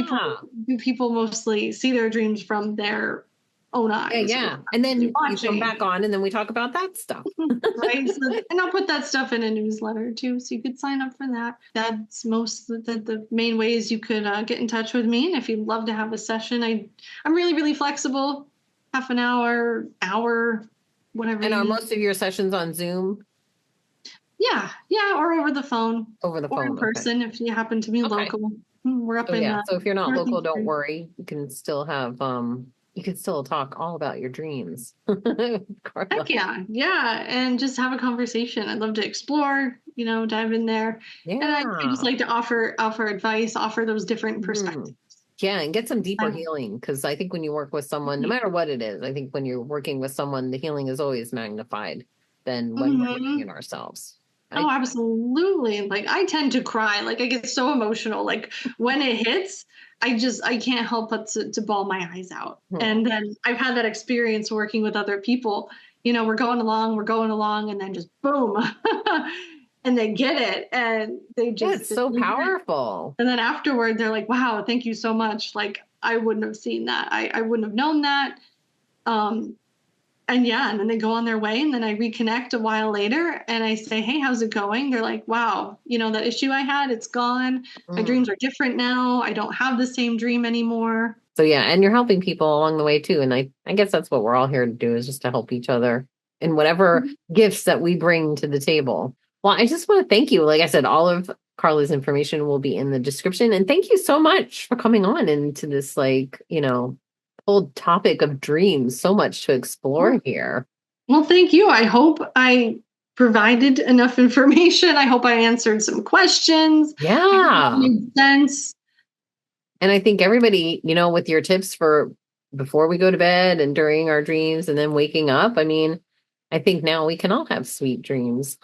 Speaker 1: people mostly see their dreams from their own eyes?
Speaker 2: Yeah. And then you come back on and then we talk about that stuff.
Speaker 1: Right. And I'll put that stuff in a newsletter too. So you could sign up for that. That's most the main ways you could get in touch with me. And if you'd love to have a session, I'm really, really flexible. Half an hour, whatever.
Speaker 2: And are most of your sessions on Zoom?
Speaker 1: Yeah. Or over the phone.
Speaker 2: Over the phone.
Speaker 1: Or in person if you happen to be local. We're up in
Speaker 2: so if you're not local, don't worry. You can still have you can still talk all about your dreams.
Speaker 1: Heck yeah. And just have a conversation. I'd love to explore, dive in there. Yeah. And I just like to offer advice, offer those different perspectives.
Speaker 2: Yeah, and get some deeper healing. Because I think when you work with someone, no matter what it is, I think when you're working with someone, the healing is always magnified than when we're working in ourselves.
Speaker 1: Oh, absolutely. Like I tend to cry. Like I get so emotional. Like when it hits, I can't help but to bawl my eyes out. And then I've had that experience working with other people. We're going along, and then just boom. And they get it. And they just.
Speaker 2: It's so powerful.
Speaker 1: And then afterward, they're like, wow, thank you so much. Like I wouldn't have seen that. I wouldn't have known that. And then they go on their way, and then I reconnect a while later and I say, hey, how's it going? They're like, wow, that issue I had, it's gone. My dreams are different now. I don't have the same dream anymore.
Speaker 2: So and you're helping people along the way too. And I guess that's what we're all here to do, is just to help each other in whatever gifts that we bring to the table. Well, I just want to thank you. Like I said, all of Carla's information will be in the description. And thank you so much for coming on into this, whole topic of dreams. So much to explore here.
Speaker 1: Well, thank you. I hope I provided enough information. I hope I answered some questions.
Speaker 2: Yeah.
Speaker 1: It made sense.
Speaker 2: And I think everybody, with your tips for before we go to bed and during our dreams and then waking up, I mean, I think now we can all have sweet dreams.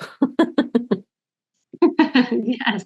Speaker 1: Yes.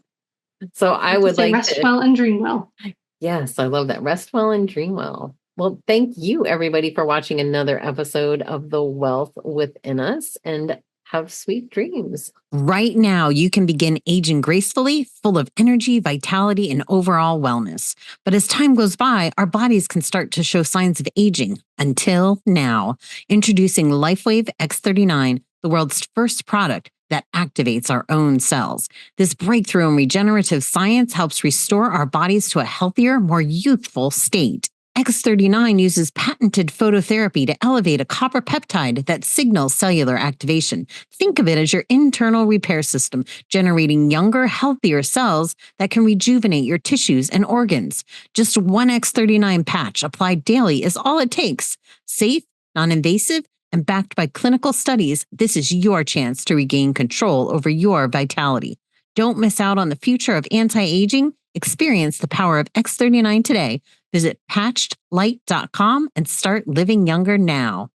Speaker 2: So I would like
Speaker 1: rest well and dream well.
Speaker 2: Yes, I love that. Rest well and dream well. Well, thank you, everybody, for watching another episode of The Wealth Within Us, and have sweet dreams.
Speaker 3: Right now, you can begin aging gracefully, full of energy, vitality, and overall wellness. But as time goes by, our bodies can start to show signs of aging. Until now, introducing LifeWave X39, the world's first product that activates our own cells. This breakthrough in regenerative science helps restore our bodies to a healthier, more youthful state. X39 uses patented phototherapy to elevate a copper peptide that signals cellular activation. Think of it as your internal repair system, generating younger, healthier cells that can rejuvenate your tissues and organs. Just one X39 patch applied daily is all it takes. Safe, non-invasive, and backed by clinical studies, this is your chance to regain control over your vitality. Don't miss out on the future of anti-aging. Experience the power of X39 today. Visit patchedlight.com and start living younger now.